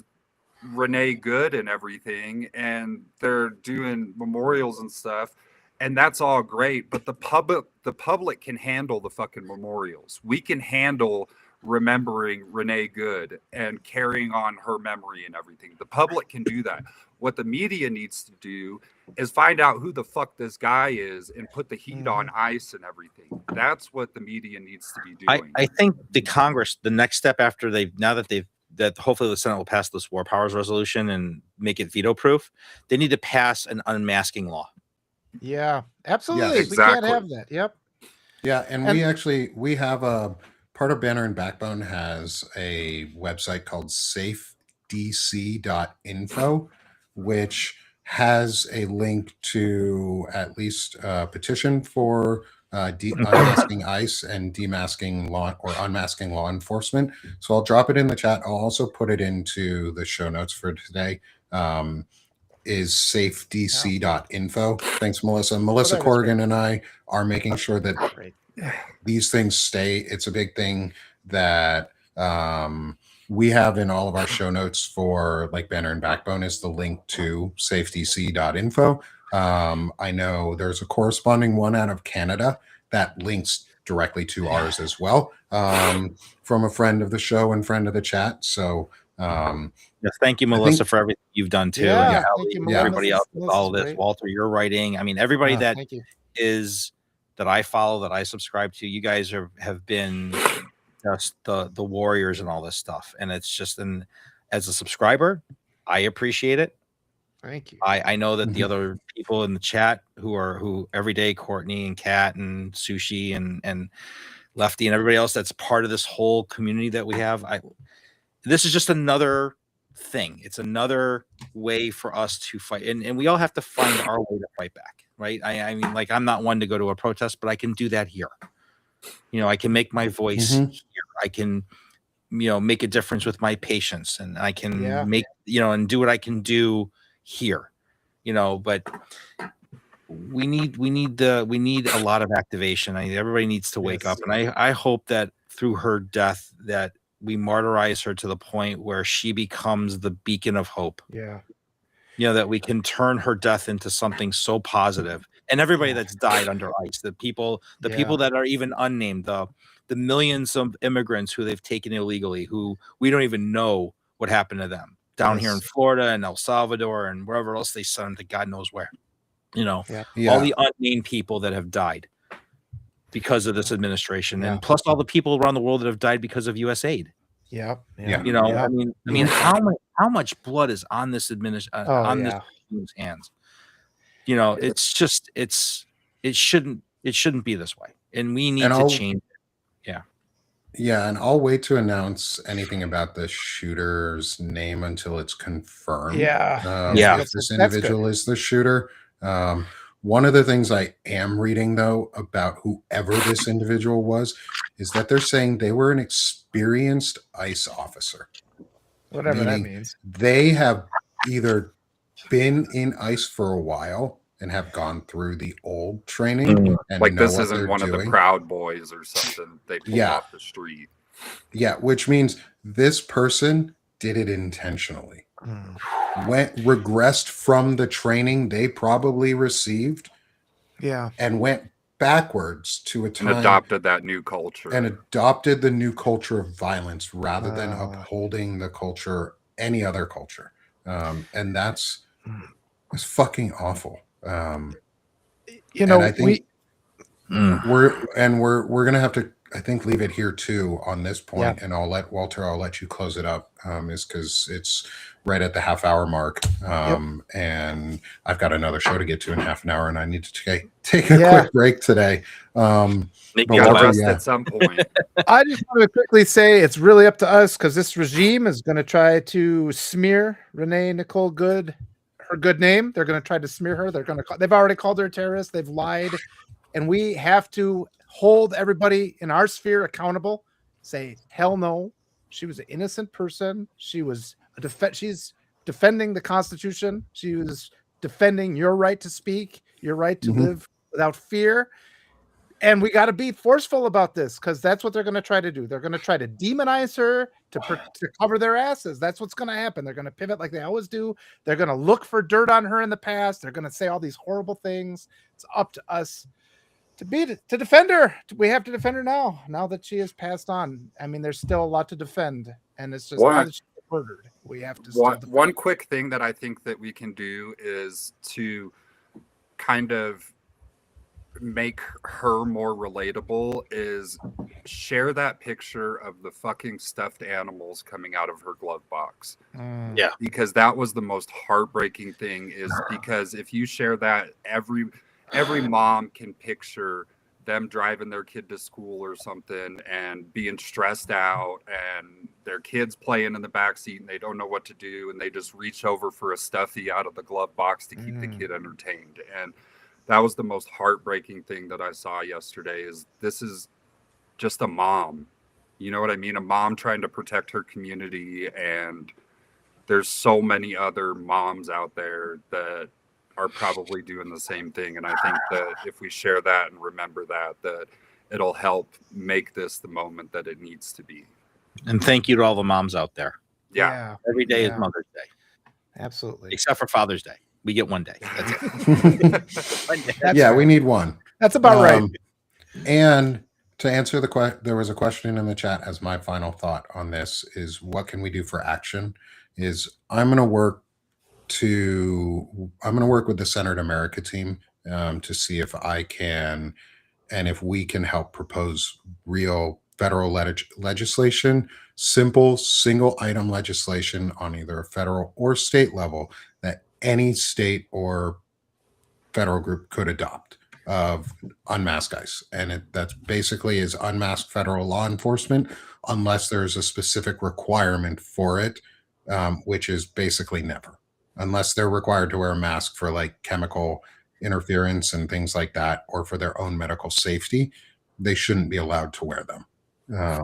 Renee Good and everything, and they're doing memorials and stuff. And that's all great. But the public can handle the fucking memorials. We can handle remembering Renee Good and carrying on her memory and everything. The public can do that. What the media needs to do is find out who the fuck this guy is and put the heat on ICE and everything. That's what the media needs to be doing. I think the Congress, the next step after that hopefully the Senate will pass this war powers resolution and make it veto proof. They need to pass an unmasking law. Yeah, absolutely. Yes, We can't exactly. have that. Yep. Yeah, and we have a part of Banner and Backbone has a website called safedc.info, which has a link to at least a petition for unmasking ICE and demasking law or unmasking law enforcement. So I'll drop it in the chat. I'll also put it into the show notes for today. Is safedc.info. Thanks, Melissa. Melissa Corrigan and I are making sure that these things stay. It's a big thing that we have in all of our show notes for like Banner and Backbone is the link to safedc.info. I know there's a corresponding one out of Canada that links directly to ours as well, from a friend of the show and friend of the chat. So yes, thank you, Melissa, for everything you've done too. Yeah, and everybody else with all this. Walter, you're writing. I mean, everybody that I follow, that I subscribe to, you guys have been just the warriors and all this stuff. And it's just as a subscriber, I appreciate it. Thank you. I know that the other people in the chat who every day, Courtney and Kat and Sushi and Lefty and everybody else that's part of this whole community that we have. This is just another thing. It's another way for us to fight. And we all have to find our way to fight back. Right. I mean, like, I'm not one to go to a protest, but I can do that here. I can make my voice here. I can, make a difference with my patients, and I can make, and do what I can do here, but we need a lot of activation. Everybody needs to wake up. And I hope that through her death that we martyrize her to the point where she becomes the beacon of hope. Yeah. That we can turn her death into something so positive. And everybody that's died under ICE, the people that are even unnamed, the millions of immigrants who they've taken illegally, who we don't even know what happened to them down here in Florida and El Salvador and wherever else they sent them to God knows where. All the unnamed people that have died because of this administration, and plus all the people around the world that have died because of U.S. aid. I mean, how much blood is on this administration's hands? It's just it shouldn't be this way, and we need to change it. Yeah, and I'll wait to announce anything about the shooter's name until it's confirmed. If this individual is the shooter. One of the things I am reading, though, about whoever this individual was, is that they're saying they were an experienced ICE officer. Whatever that means. They have either been in ICE for a while and have gone through the old training. And like this isn't one of the Proud Boys or something they pulled off the street. Yeah, which means this person did it intentionally. Regressed from the training they probably received, and went backwards to a time and adopted that new culture and adopted the new culture of violence rather than upholding the culture, any other culture, and that's fucking awful. I think we're gonna have to, I think, leave it here too on this point, and I'll let you close it up, is because it's right at the half-hour mark, and I've got another show to get to in half an hour, and I need to take a quick break today. At some point. I just want to quickly say it's really up to us, because this regime is going to try to smear Renee Nicole Good, her good name. They're going to try to smear her. They've already called her a terrorist. They've lied, and we have to hold everybody in our sphere accountable. Say, hell no, she was an innocent person. She was she's defending the Constitution. She was defending your right to speak, your right to live without fear. And we got to be forceful about this, because that's what they're going to try to do. They're going to try to demonize her to cover their asses. That's what's going to happen. They're going to pivot like they always do. They're going to look for dirt on her in the past. They're going to say all these horrible things. It's up to us to defend her. We have to defend her now that she has passed on. I mean, there's still a lot to defend, and it's just now that she's murdered, we have to still defend. One quick thing that I think that we can do is to kind of make her more relatable is share that picture of the fucking stuffed animals coming out of her glove box. Yeah, because that was the most heartbreaking thing, is because if you share that, every mom can picture them driving their kid to school or something and being stressed out, and their kids playing in the back seat and they don't know what to do, and they just reach over for a stuffy out of the glove box to keep the kid entertained. And that was the most heartbreaking thing that I saw yesterday. Is this is just a mom, you know what I mean? A mom trying to protect her community, and there's so many other moms out there that are probably doing the same thing. And I think that if we share that and remember that it'll help make this the moment that it needs to be. and thank you to all the moms out there. Yeah. Every day is Mother's Day, Absolutely. except for Father's Day. We get one day. That's it. One day. Yeah, we need one. That's about right. And to answer the question, there was a question in the chat as my final thought on this is, what can we do for action? Is I'm going to work with the Centered America team to see if I can, and if we can help propose real federal legislation, simple single item legislation on either a federal or state level that any state or federal group could adopt of unmasked ICE. And that's basically is unmasked federal law enforcement, unless there's a specific requirement for it, which is basically never, unless they're required to wear a mask for like chemical interference and things like that, or for their own medical safety, they shouldn't be allowed to wear them. I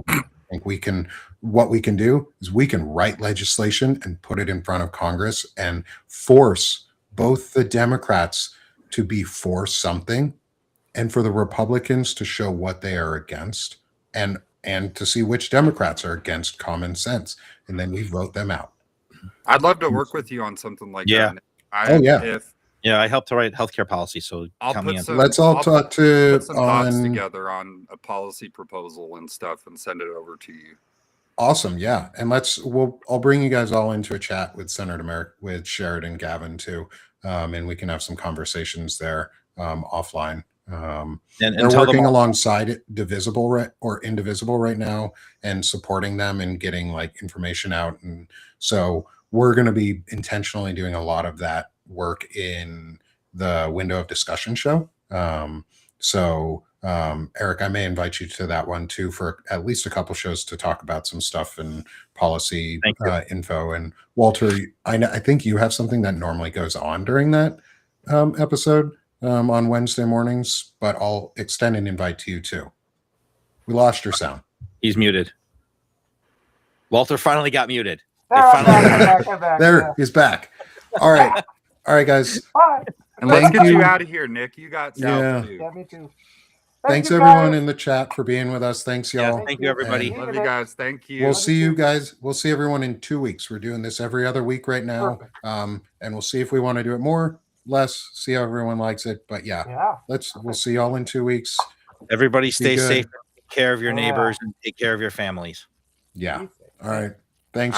think what we can do is we can write legislation and put it in front of Congress and force both the Democrats to be for something and for the Republicans to show what they are against, and to see which Democrats are against common sense. And then we vote them out. I'd love to work with you on something like that. I helped to write healthcare policy, so let's all talk to put some thoughts together on a policy proposal and stuff and send it over to you. Awesome, yeah, and I'll bring you guys all into a chat with Senator America, with Sheridan, Gavin too, and we can have some conversations there offline. And they're working alongside Divisible or Indivisible right now and supporting them and getting like information out, and so we're going to be intentionally doing a lot of that work in the Window of Discussion show. Eric, I may invite you to that one too for at least a couple shows to talk about some stuff and policy info. And Walter, I think you have something that normally goes on during that episode on Wednesday mornings, but I'll extend an invite to you too. We lost your sound. He's muted. Walter finally got muted. There, he's back. All right, guys. Bye. And let's get you out of here, Nick. You got south too. Yeah, me too. Thanks everyone in the chat for being with us. Thanks, y'all. Thank you, everybody. Love you guys. Thank you. We'll see you guys. We'll see everyone in 2 weeks. We're doing this every other week right now. And we'll see if we want to do it more, less, see how everyone likes it. But we'll see y'all in 2 weeks. Everybody stay safe, take care of your neighbors, and take care of your families. Yeah. All right. Thanks,